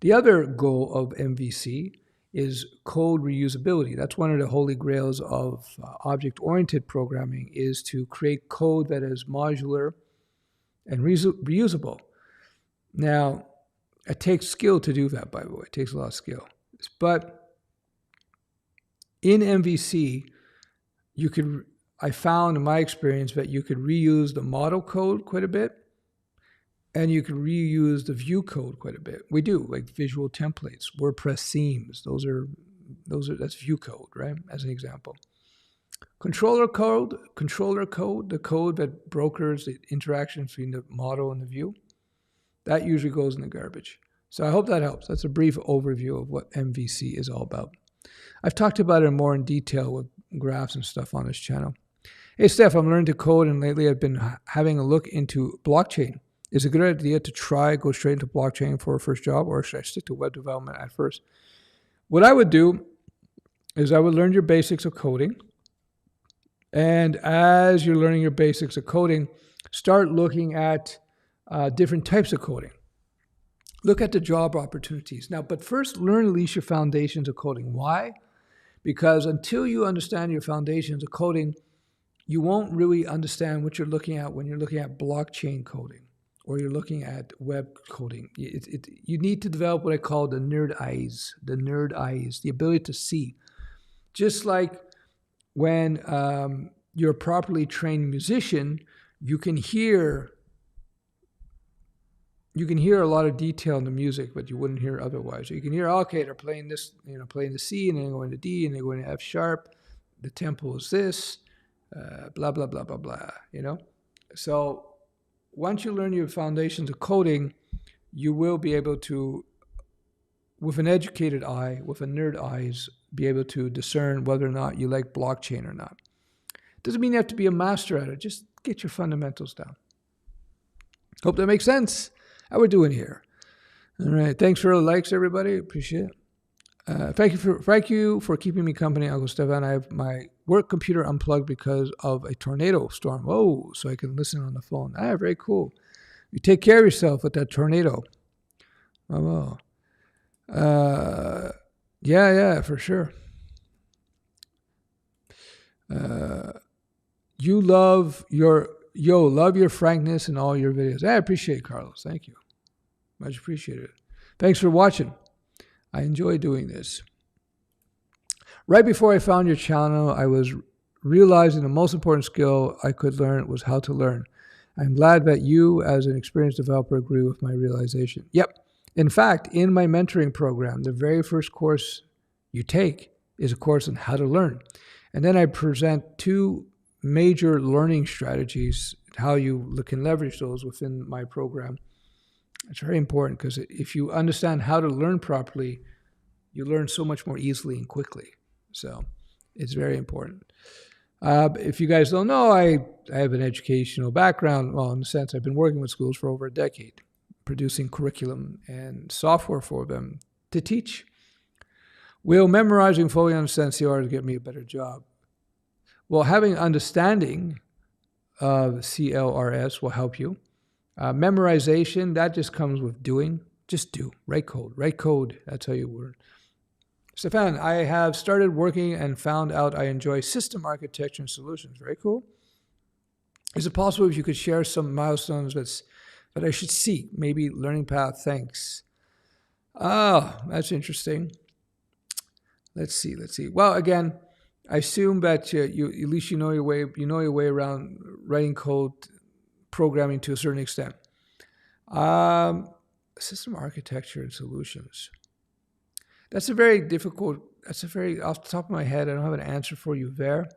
the other goal of MVC is code reusability. That's one of the holy grails of object-oriented programming, is to create code that is modular and reusable. Now, it takes skill to do that, by the way. It takes a lot of skill. But in MVC, I found in my experience that you could reuse the model code quite a bit, and you can reuse the view code quite a bit. We do, like visual templates, WordPress themes. That's view code, right? As an example. Controller code, the code that brokers the interaction between the model and the view, that usually goes in the garbage. So I hope that helps. That's a brief overview of what MVC is all about. I've talked about it more in detail with graphs and stuff on this channel. Hey, Stef, I'm learning to code, and lately I've been having a look into blockchain. Is it a good idea to go straight into blockchain for a first job, or should I stick to web development at first? What I would do is I would learn your basics of coding. And as you're learning your basics of coding, start looking at different types of coding. Look at the job opportunities. Now, but first, learn at least your foundations of coding. Why? Because until you understand your foundations of coding, you won't really understand what you're looking at when you're looking at blockchain coding or you're looking at web coding. You need to develop what I call the nerd eyes, the ability to see. Just like when you're a properly trained musician, you can hear a lot of detail in the music, but you wouldn't hear otherwise. So you can hear, okay, they're playing this, playing the C, and then going to D, and then going to F sharp. The tempo is this, blah, blah, blah, blah, blah, So once you learn your foundations of coding, you will be able to, with an educated eye, with a nerd eyes, be able to discern whether or not you like blockchain or not. Doesn't mean you have to be a master at it. Just get your fundamentals down. Hope that makes sense. How we're doing here. All right. Thanks for the likes, everybody. Appreciate it. Thank you for keeping me company, Uncle Stefan. I have my work computer unplugged because of a tornado storm. Whoa, so I can listen on the phone. Very cool. You take care of yourself with that tornado. Oh, well. Yeah, for sure. You love your frankness in all your videos. I appreciate it, Carlos. Thank you. Much appreciated. Thanks for watching. I enjoy doing this. Right before I found your channel, I was realizing the most important skill I could learn was how to learn. I'm glad that you, as an experienced developer, agree with my realization. Yep. In fact, in my mentoring program, the very first course you take is a course on how to learn. And then I present 2 major learning strategies, how you can leverage those within my program. It's very important because if you understand how to learn properly, you learn so much more easily and quickly. So it's very important. If you guys don't know, I have an educational background. Well, in a sense, I've been working with schools for over a decade, producing curriculum and software for them to teach. Will memorizing fully understand CORs get me a better job? Well, having understanding of CLRS will help you. Memorization, that just comes with doing. Just do. Write code. Write code. That's how you learn. Stefan, I have started working and found out I enjoy system architecture and solutions. Very cool. Is it possible if you could share some milestones that I should seek? Maybe learning path. Thanks. Oh, that's interesting. Let's see. Well, again, I assume that you at least you know your way around writing code, programming to a certain extent. System architecture and solutions. That's a very difficult, off the top of my head, I don't have an answer for you there.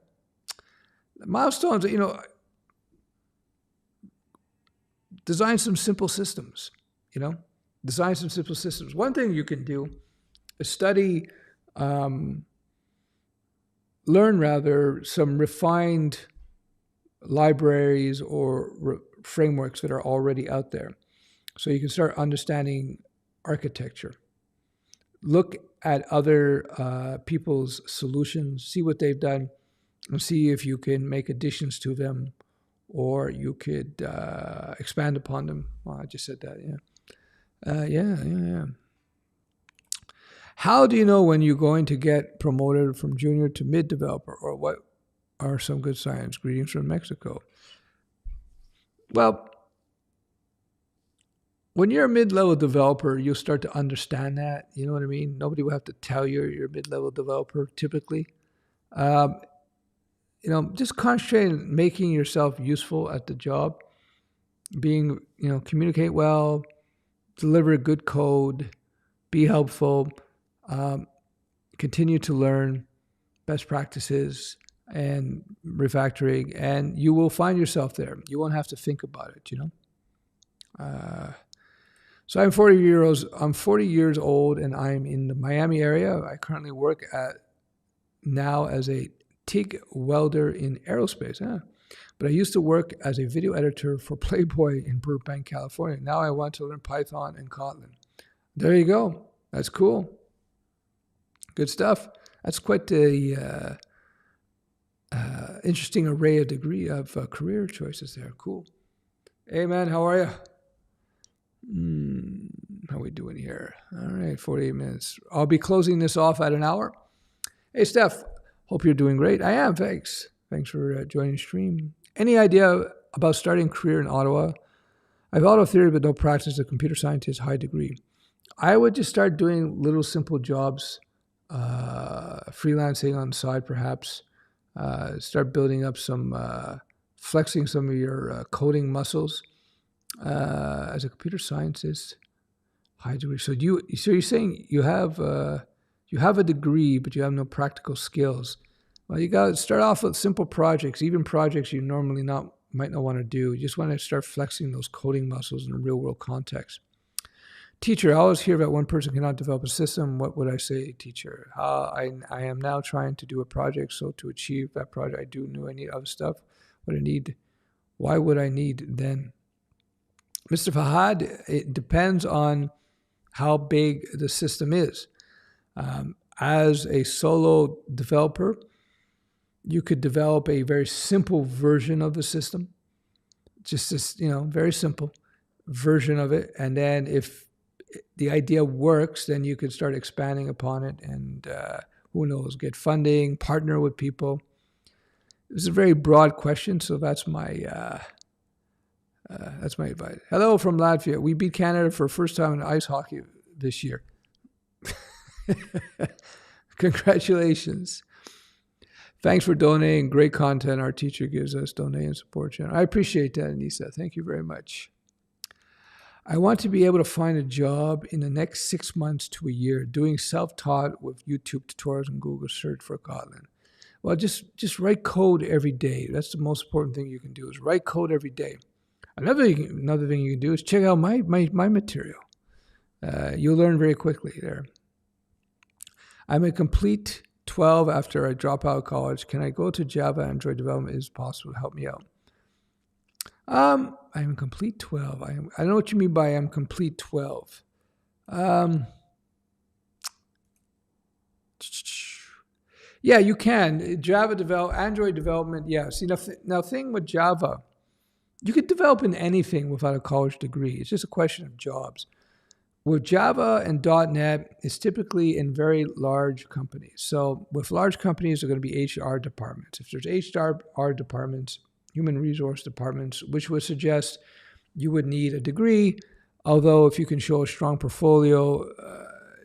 Milestones, design some simple systems, design some simple systems. One thing you can do is study, learn rather, some refined libraries or frameworks that are already out there. So you can start understanding architecture. Look at other people's solutions, see what they've done, and see if you can make additions to them, or you could expand upon them. Well, I just said that, yeah. Yeah. How do you know when you're going to get promoted from junior to mid developer, or what are some good signs? Greetings from Mexico. Well, when you're a mid-level developer, you'll start to understand that. You know what I mean? Nobody will have to tell you you're a mid-level developer, typically. Just concentrate on making yourself useful at the job. Communicate well, deliver good code, be helpful, continue to learn best practices and refactoring, and you will find yourself there. You won't have to think about it, So I'm 40 years old, and I'm in the Miami area. I currently work now as a TIG welder in aerospace. But I used to work as a video editor for Playboy in Burbank, California. Now I want to learn Python and Kotlin. There you go. That's cool. Good stuff. That's quite the interesting array of career choices there. Cool. Hey, man, how are you? How we doing here? All right, 48 minutes. I'll be closing this off at an hour. Hey, Stef, hope you're doing great. I am, thanks. Thanks for joining the stream. Any idea about starting a career in Ottawa? I have auto theory, but no practice. A computer scientist, high degree. I would just start doing little simple jobs, freelancing on the side, perhaps. Start building up flexing some of your coding muscles. As a computer scientist, high degree. So you're saying you have a degree, but you have no practical skills. Well, you got to start off with simple projects, even projects you normally might not want to do. You just want to start flexing those coding muscles in a real world context. Teacher, I always hear that one person cannot develop a system. What would I say, teacher? I am now trying to do a project. So to achieve that project, I do know I need other stuff. Why would I need then? Mr. Fahad, it depends on how big the system is. As a solo developer, you could develop a very simple version of the system, just this, very simple version of it. And then if the idea works, then you can start expanding upon it and who knows, get funding, partner with people. This is a very broad question, so that's my advice. Hello from Latvia. We beat Canada for the first time in ice hockey this year. Congratulations. Thanks for donating. Great content our teacher gives us. Donate and support channel. I appreciate that, Anissa. Thank you very much. I want to be able to find a job in the next 6 months to a year doing self-taught with YouTube tutorials and Google search for Kotlin. Well, just write code every day. That's the most important thing you can do is write code every day. Another thing you can do is check out my material. You'll learn very quickly there. I'm a complete 12 after I drop out of college. Can I go to Java Android development? Is it possible to help me out? I'm complete 12. I don't know what you mean by I'm complete 12. Yeah, you can. Android development, yeah. See, now thing with Java, you could develop in anything without a college degree. It's just a question of jobs. With Java and .NET, it's typically in very large companies. So with large companies, there are going to be HR departments. If there's HR departments, human resource departments, which would suggest you would need a degree, although if you can show a strong portfolio,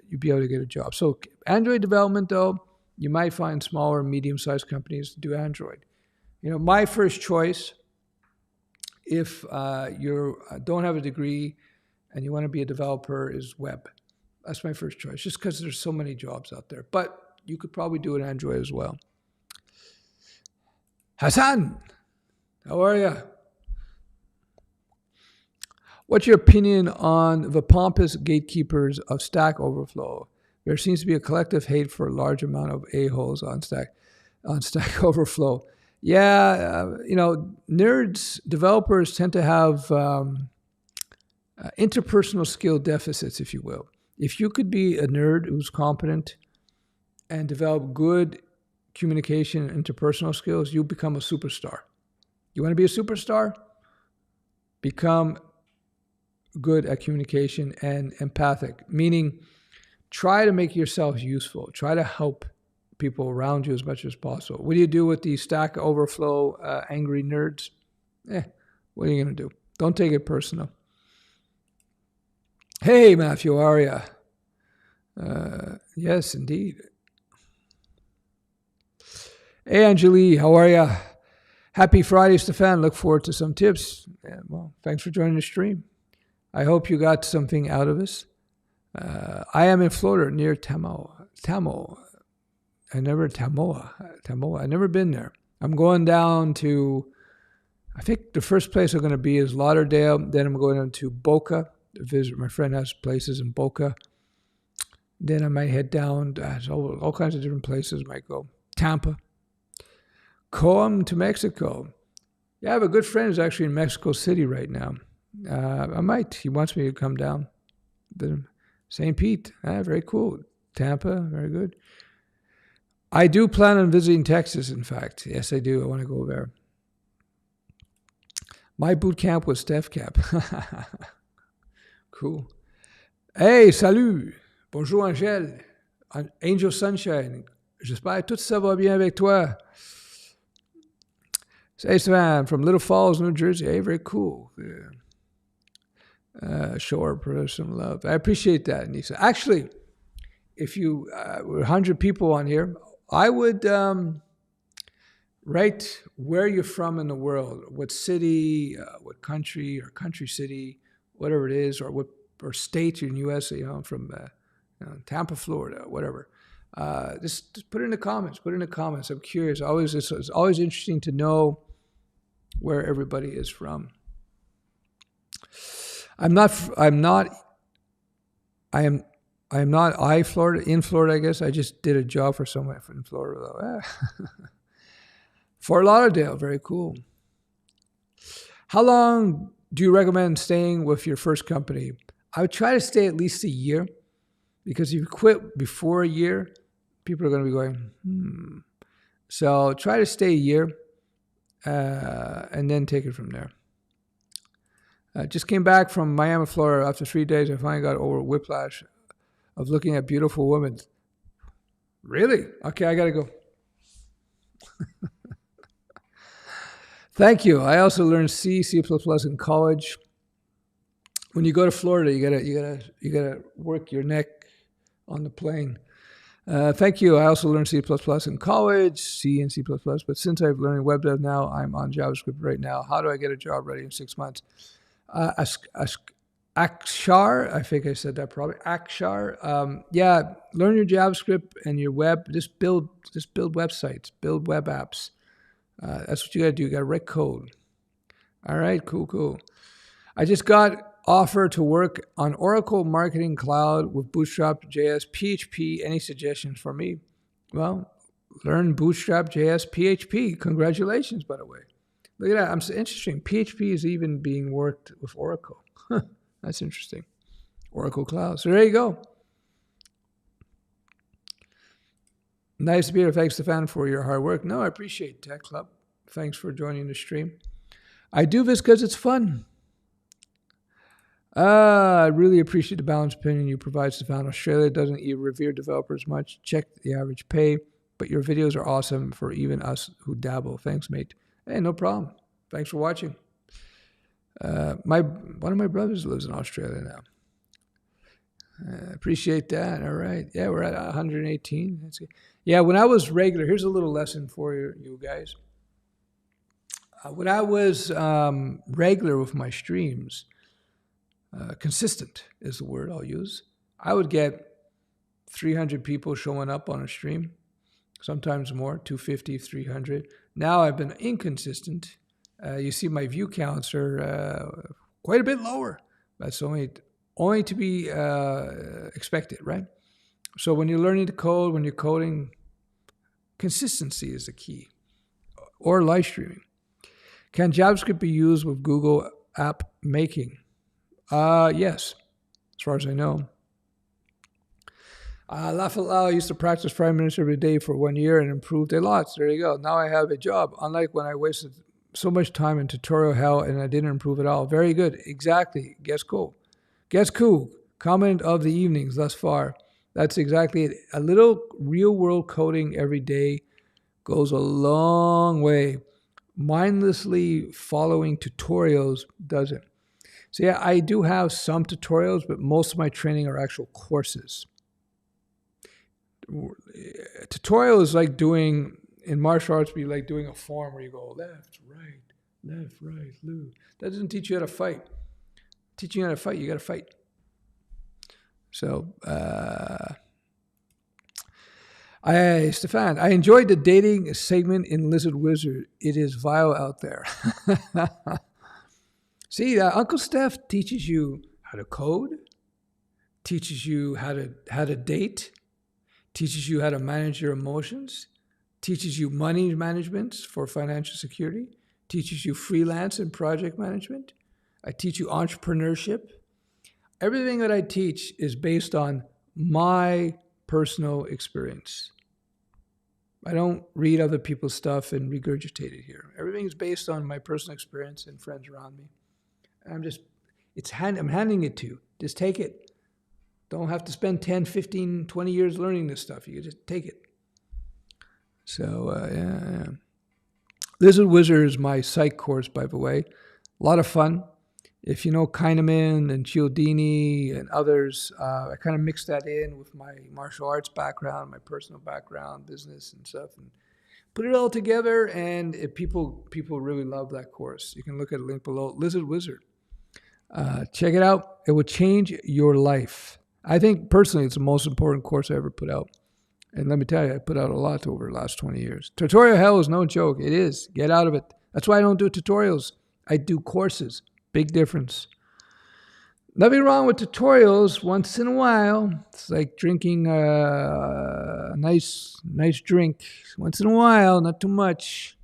you'd be able to get a job. So Android development, though, you might find smaller, medium-sized companies to do Android. You know, my first choice, if you don't have a degree and you want to be a developer, is web. That's my first choice, just because there's so many jobs out there. But you could probably do it Android as well. Hassan, how are you? What's your opinion on the pompous gatekeepers of Stack Overflow? There seems to be a collective hate for a large amount of a-holes on Stack Overflow. Yeah, you know, nerds, developers tend to have interpersonal skill deficits, if you will. If you could be a nerd who's competent and develop good communication and interpersonal skills, you become a superstar. You want to be a superstar? Become good at communication and empathic, meaning try to make yourself useful. Try to help people around you as much as possible. What do you do with the Stack Overflow angry nerds? What are you going to do? Don't take it personal. Hey, Matthew, how are you? Yes, indeed. Hey, Anjali, how are you? Happy Friday, Stefan. Look forward to some tips. Yeah, well, thanks for joining the stream. I hope you got something out of this. I am in Florida near Tamoa. I've never been there. I'm going down to, I think the first place I'm going to be is Lauderdale. Then I'm going down to Boca to visit. My friend has places in Boca. Then I might head down to all kinds of different places. Might go Tampa. Come to Mexico. Yeah, I have a good friend who's actually in Mexico City right now. I might. He wants me to come down. St. Pete. Very cool. Tampa. Very good. I do plan on visiting Texas, in fact. Yes, I do. I want to go there. My boot camp was Stef Cap. Cool. Hey, salut. Bonjour, Angel. Angel Sunshine. J'espère que tout ça va bien avec toi. Hey, Stan, from Little Falls, New Jersey. Hey, very cool. Yeah. Show our person love. I appreciate that, Nisa. Actually, if you were 100 people on here, I would write where you're from in the world, what city, what country, or country city, whatever it is, or state in the U.S. You know, from Tampa, Florida, whatever. Just put it in the comments. Put it in the comments. I'm curious. It's always interesting to know where everybody is from. I am not Florida, in Florida, I guess. I just did a job for someone in Florida, though. Fort Lauderdale, very cool. How long do you recommend staying with your first company? I would try to stay at least a year, because if you quit before a year, people are going to be going, So try to stay a year and then take it from there. Just came back from Miami, Florida. After 3 days, I finally got over whiplash of looking at beautiful women. Really? Okay, I got to go. Thank you. I also learned C, C++ in college. When you go to Florida, you gotta work your neck on the plane. Thank you. I also learned C++ in college, C and C++. But since I've learned web dev now, I'm on JavaScript right now. How do I get a job ready in 6 months? Akshar, I think I said that probably. Akshar, yeah, learn your JavaScript and your web. Just build websites, build web apps. That's what you gotta do. You gotta write code. All right, cool. I just got offer to work on Oracle Marketing Cloud with Bootstrap JS PHP. Any suggestions for me? Well, learn Bootstrap JS PHP. Congratulations, by the way. Look at that. I'm so interesting. PHP is even being worked with Oracle. That's interesting. Oracle Cloud. So there you go. Nice to be here. Thanks, Stefan, for your hard work. No, I appreciate Tech Club. Thanks for joining the stream. I do this because it's fun. I really appreciate the balanced opinion you provide, Stefan. Australia doesn't even revere developers much. Check the average pay, but your videos are awesome for even us who dabble. Thanks, mate. Hey, no problem. Thanks for watching. One of my brothers lives in Australia now. Appreciate that. All right. Yeah, we're at 118. That's good. Yeah, when I was regular, here's a little lesson for you guys. When I was regular with my streams, consistent is the word I'll use, I would get 300 people showing up on a stream, sometimes more, 250, 300. Now I've been inconsistent. You see my view counts are quite a bit lower. That's only to be expected, right? So when you're learning to code, when you're coding, consistency is the key. Or live streaming. Can JavaScript be used with Google app making? Yes, as far as I know. Laugh used to practice 5 minutes every day for 1 year and improved a lot. So there you go. Now I have a job, unlike when I wasted so much time in tutorial hell and I didn't improve at all. Very good. Exactly. Guess cool. Comment of the evenings thus far. That's exactly it. A little real-world coding every day goes a long way. Mindlessly following tutorials doesn't. So yeah, I do have some tutorials, but most of my training are actual courses. Tutorial is like doing, in martial arts, be like doing a form where you go left, right, left, That doesn't teach you how to fight. Teaching you how to fight, you got to fight. So, Stefan, I enjoyed the dating segment in Lizard Wizard. It is vile out there. See, Uncle Stef teaches you how to code, teaches you how to date, teaches you how to manage your emotions, teaches you money management for financial security, teaches you freelance and project management. I teach you entrepreneurship. Everything that I teach is based on my personal experience. I don't read other people's stuff and regurgitate it here. Everything is based on my personal experience and friends around me. I'm handing it to you. Just take it. Don't have to spend 10, 15, 20 years learning this stuff. You can just take it. So, yeah. Lizard Wizard is my psych course, by the way. A lot of fun. If you know Kahneman and Cialdini and others, I kind of mix that in with my martial arts background, my personal background, business and stuff, and put it all together. And people really love that course. You can look at a link below. Lizard Wizard. Check it out. It will change your life. I think personally it's the most important course I ever put out. And let me tell you, I put out a lot over the last 20 years. Tutorial hell is no joke. It is. Get out of it. That's why I don't do tutorials. I do courses. Big difference. Nothing wrong with tutorials once in a while. It's like drinking a nice drink. Once in a while, not too much.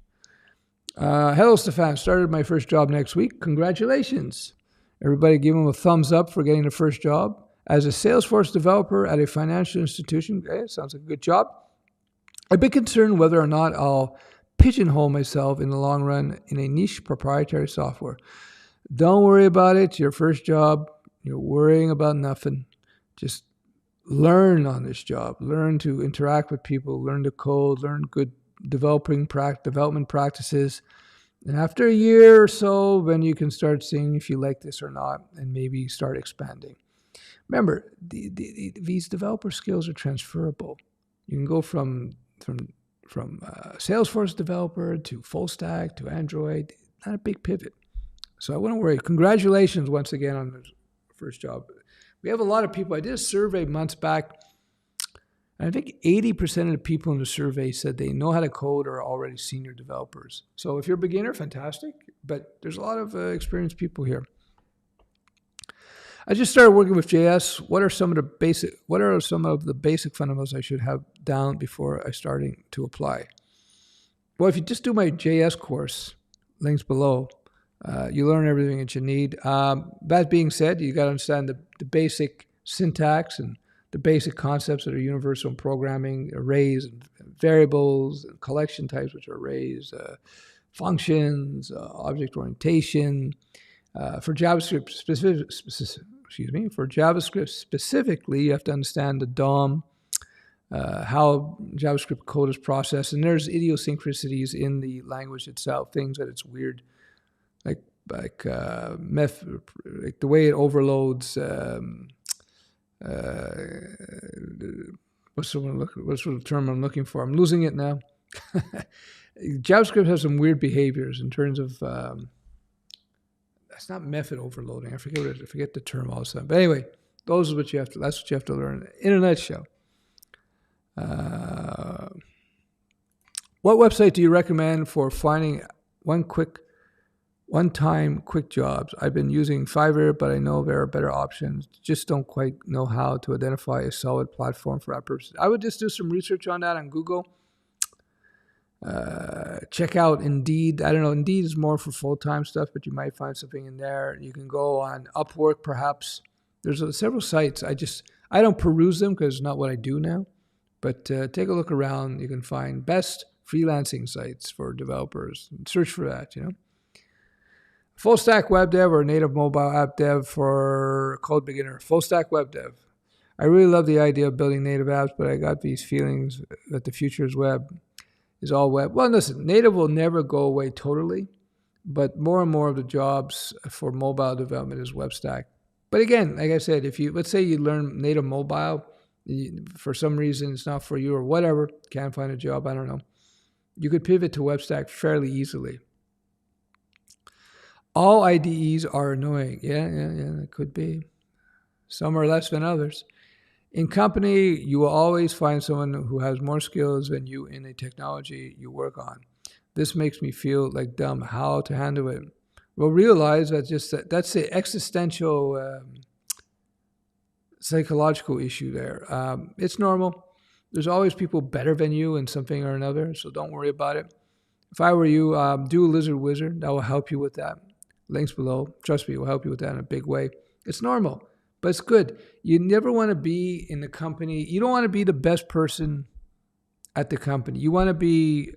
Hello, Stefan. Started my first job next week. Congratulations. Everybody give him a thumbs up for getting the first job. As a Salesforce developer at a financial institution, okay, sounds like a good job. I've been concerned whether or not I'll pigeonhole myself in the long run in a niche proprietary software. Don't worry about it. It's your first job. You're worrying about nothing. Just learn on this job. Learn to interact with people. Learn to code. Learn good development practices. And after a year or so, then you can start seeing if you like this or not, and maybe start expanding. Remember, these developer skills are transferable. You can go from Salesforce developer to full stack to Android. Not a big pivot. So I wouldn't worry. Congratulations once again on the first job. We have a lot of people. I did a survey months back, and I think 80% of the people in the survey said they know how to code or are already senior developers. So if you're a beginner, fantastic. But there's a lot of experienced people here. I just started working with JS. What are some of the basic fundamentals I should have down before I starting to apply? Well, if you just do my JS course, links below, you learn everything that you need. That being said, you got to understand the basic syntax and the basic concepts that are universal in programming: arrays and variables, and collection types, which are arrays, functions, object orientation. For JavaScript specifically, you have to understand the DOM, how JavaScript code is processed, and there's idiosyncrasies in the language itself, things that it's weird, like the way it overloads. What's the term I'm looking for? I'm losing it now. JavaScript has some weird behaviors in terms of. That's not method overloading. I forget the term all of a sudden. But anyway, that's what you have to learn in a nutshell. What website do you recommend for finding one-time quick jobs? I've been using Fiverr, but I know there are better options. Just don't quite know how to identify a solid platform for that purpose. I would just do some research on that on Google. Check out Indeed. I don't know. Indeed is more for full-time stuff, but you might find something in there. You can go on Upwork, perhaps. There's several sites. I don't peruse them because it's not what I do now. But take a look around. You can find best freelancing sites for developers. Search for that, Full stack web dev or native mobile app dev for code beginner. Full stack web dev. I really love the idea of building native apps, but I got these feelings that the future is web. Is all web. Well, listen, native will never go away totally, but more and more of the jobs for mobile development is web stack. But again, like I said, let's say you learn native mobile, for some reason it's not for you or whatever, can't find a job, I don't know. You could pivot to web stack fairly easily. All IDEs are annoying. Yeah, it could be. Some are less than others. In company, you will always find someone who has more skills than you in a technology you work on. This makes me feel like dumb. How to handle it? Well, realize that's the existential psychological issue there. It's normal. There's always people better than you in something or another, so don't worry about it. If I were you, do a lizard wizard. That will help you with that. Links below. Trust me, it will help you with that in a big way. It's normal. But it's good. You never want to be in the company. You don't want to be the best person at the company. You want to be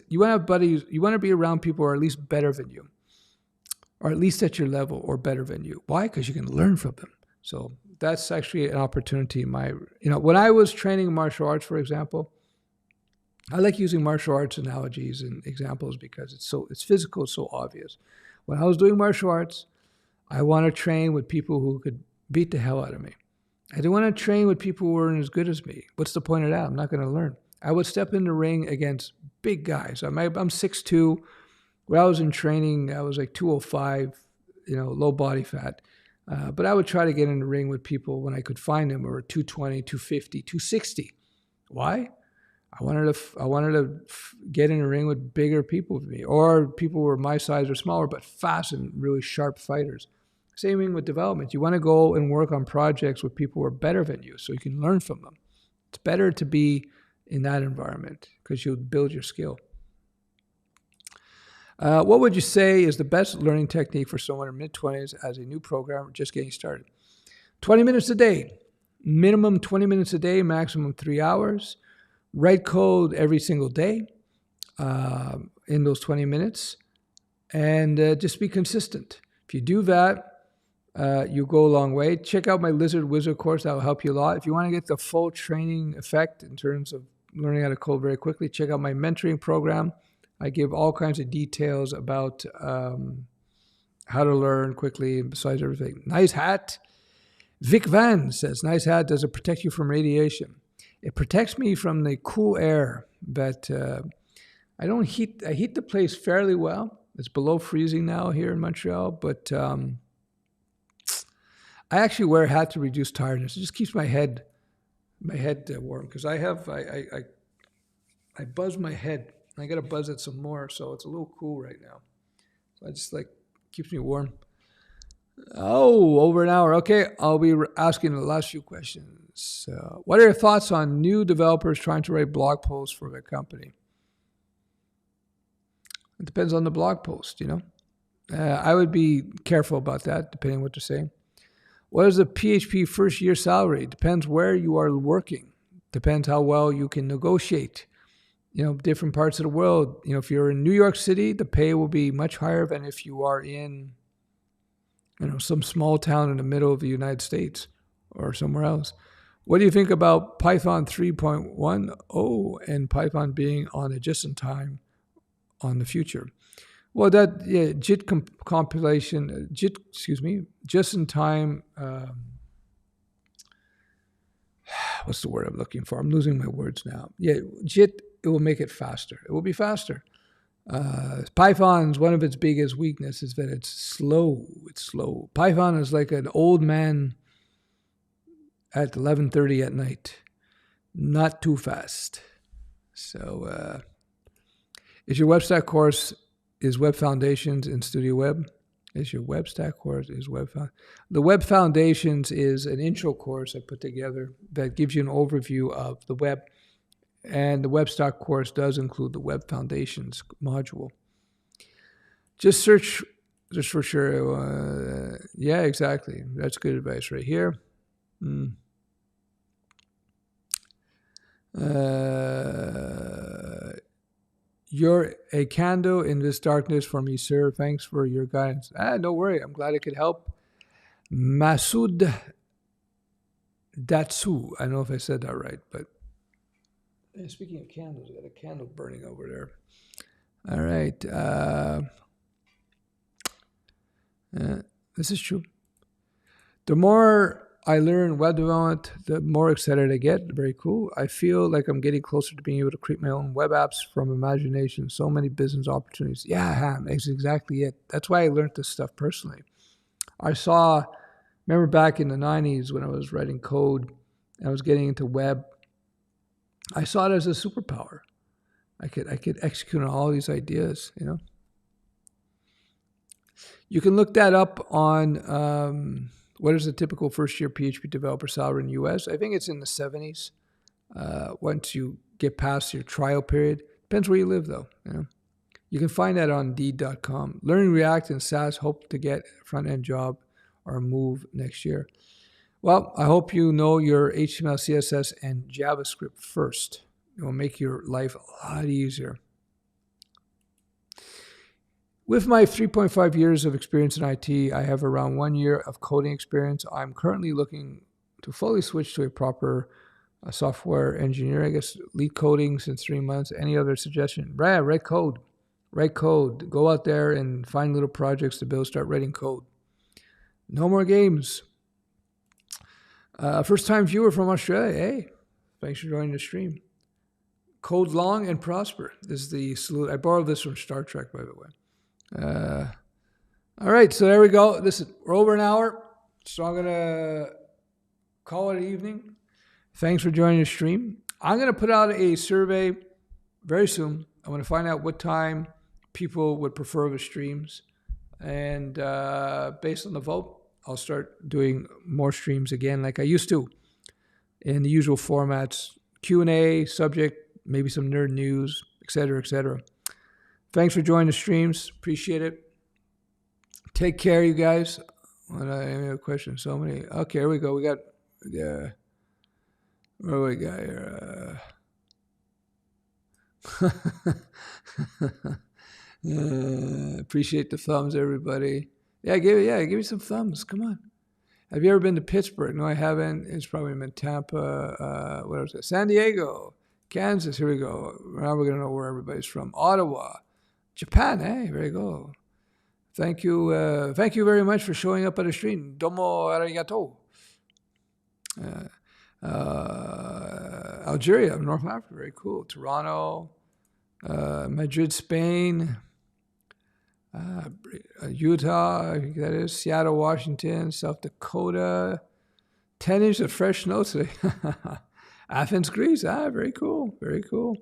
you want to have buddies. You want to be around people who are at least better than you, or at least at your level or better than you. Why? Because you can learn from them. So that's actually an opportunity. When I was training martial arts, for example, I like using martial arts analogies and examples because it's physical, it's so obvious. When I was doing martial arts, I want to train with people who could beat the hell out of me. I didn't want to train with people who weren't as good as me. What's the point of that? I'm not going to learn. I would step in the ring against big guys. I'm 6'2". When I was in training, I was like 205, low body fat. But I would try to get in the ring with people when I could find them, or 220, 250, 260. Why? I wanted to get in the ring with bigger people than me, or people who were my size or smaller, but fast and really sharp fighters. Same thing with development. You want to go and work on projects with people who are better than you so you can learn from them. It's better to be in that environment because you'll build your skill. What would you say is the best learning technique for someone in mid-20s as a new programmer just getting started? 20 minutes a day. Minimum 20 minutes a day, maximum 3 hours. Write code every single day in those 20 minutes. And just be consistent. If you do that, you go a long way. Check out my Lizard Wizard course. That will help you a lot. If you want to get the full training effect in terms of learning how to code very quickly, check out my mentoring program. I give all kinds of details about how to learn quickly, and besides everything. Nice hat. Vic Van says, nice hat. Does it protect you from radiation? It protects me from the cool air, but I heat the place fairly well. It's below freezing now here in Montreal, but I actually wear a hat to reduce tiredness. It just keeps my head warm, because I buzz my head. I got to buzz it some more, so it's a little cool right now. So I just keeps me warm. Oh, over an hour. Okay, I'll be asking the last few questions. What are your thoughts on new developers trying to write blog posts for their company? It depends on the blog post, I would be careful about that, depending on what they're saying. What is the PHP first year salary? Depends where you are working. Depends how well you can negotiate. Different parts of the world. If you're in New York City, the pay will be much higher than if you are in, some small town in the middle of the United States or somewhere else. What do you think about Python 3.10 and Python being on a just-in-time on the future? Well, JIT compilation, just-in-time, what's the word I'm looking for? I'm losing my words now. Yeah, JIT, it will make it faster. It will be faster. Python's one of its biggest weaknesses is that it's slow. It's slow. Python is like an old man at 11:30 at night. Not too fast. So, is your web stack course is Web Foundations in Studioweb? Is your web stack course is Web Foundations? The Web Foundations is an intro course I put together that gives you an overview of the web. And the web stack course does include the Web Foundations module. Just search, just for sure. Yeah, exactly. That's good advice right here. You're a candle in this darkness for me, sir. Thanks for your guidance. No worry. I'm glad I could help. Masood Datsu. I don't know if I said that right, but speaking of candles, I got a candle burning over there. All right. This is true. The more I learn web development, the more excited I get. Very cool. I feel like I'm getting closer to being able to create my own web apps from imagination. So many business opportunities. Yeah, that's exactly it. That's why I learned this stuff personally. Remember back in the 90s when I was writing code, and I was getting into web, I saw it as a superpower. I could execute on all these ideas, You can look that up on what is the typical first-year PHP developer salary in the U.S. I think it's in the 70s. Once you get past your trial period, depends where you live, though. You can find that on Indeed.com. Learning React and Sass, hope to get a front-end job or move next year. Well, I hope you know your HTML, CSS, and JavaScript first. It will make your life a lot easier. With my 3.5 years of experience in IT, I have around 1 year of coding experience. I'm currently looking to fully switch to a proper software engineer. I guess lead coding since 3 months. Any other suggestion? Write code. Write code. Go out there and find little projects to build. Start writing code. No more games. First-time viewer from Australia. Hey, thanks for joining the stream. Code long and prosper. This is the salute. I borrowed this from Star Trek, by the way. All right, so there we go. We're over an hour, so I'm going to call it an evening. Thanks for joining the stream. I'm going to put out a survey very soon. I want to find out what time people would prefer the streams. And based on the vote, I'll start doing more streams again like I used to in the usual formats. Q&A, subject, maybe some nerd news, etc., etc. Thanks for joining the streams. Appreciate it. Take care, you guys. Any other questions? So many. Okay, here we go. We got, what do we got here? Appreciate the thumbs, everybody. Give me some thumbs. Come on. Have you ever been to Pittsburgh? No, I haven't. It's probably been Tampa. What was it? San Diego, Kansas. Here we go. Now we're going to know where everybody's from. Ottawa. Japan, eh? Very good. Thank you very much for showing up at the stream. Domo arigato. Algeria, North Africa, very cool. Toronto, Madrid, Spain, Utah, I think that is, Seattle, Washington, South Dakota. 10 inches of fresh snow today. Athens, Greece. Very cool. Very cool.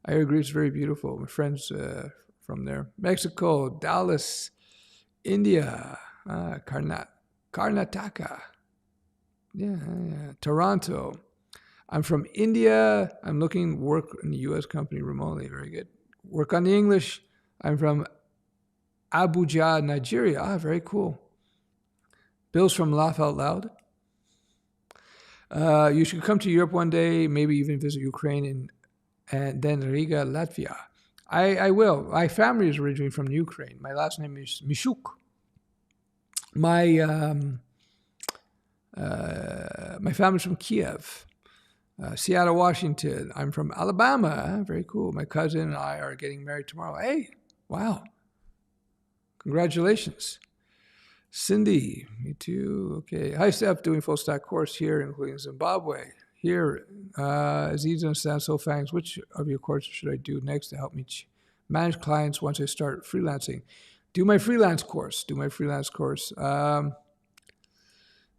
I hear Greece is very beautiful. My friends from there. Mexico, Dallas, India, Karnataka. Yeah. Toronto. I'm from India. I'm looking work in the U.S. company remotely. Very good. Work on the English. I'm from Abuja, Nigeria. Very cool. Bill's from Laugh Out Loud. You should come to Europe one day, maybe even visit Ukraine and then Riga, Latvia. I will. My family is originally from Ukraine. My last name is Mishuk. My family's from Kiev, Seattle, Washington. I'm from Alabama. Very cool. My cousin and I are getting married tomorrow. Hey, wow. Congratulations. Cindy, me too. Okay. Hi, Stef, doing full stack course here, including Zimbabwe. Here, is easy to understand. So thanks. Which of your courses should I do next to help me manage clients once I start freelancing? Do my freelance course.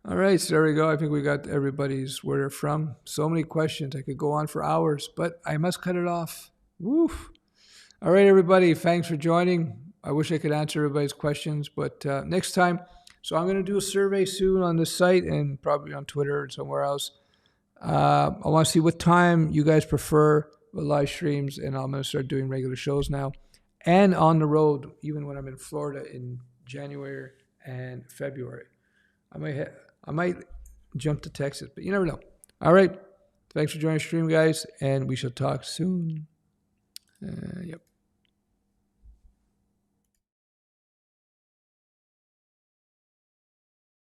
All right, so there we go. I think we got everybody's where they're from. So many questions. I could go on for hours, but I must cut it off. Woof. All right, everybody. Thanks for joining. I wish I could answer everybody's questions, but next time. So I'm going to do a survey soon on this site and probably on Twitter and somewhere else. I want to see what time you guys prefer with live streams, and I'm going to start doing regular shows now. And on the road, even when I'm in Florida in January and February. I might jump to Texas, but you never know. All right. Thanks for joining the stream, guys, and we shall talk soon.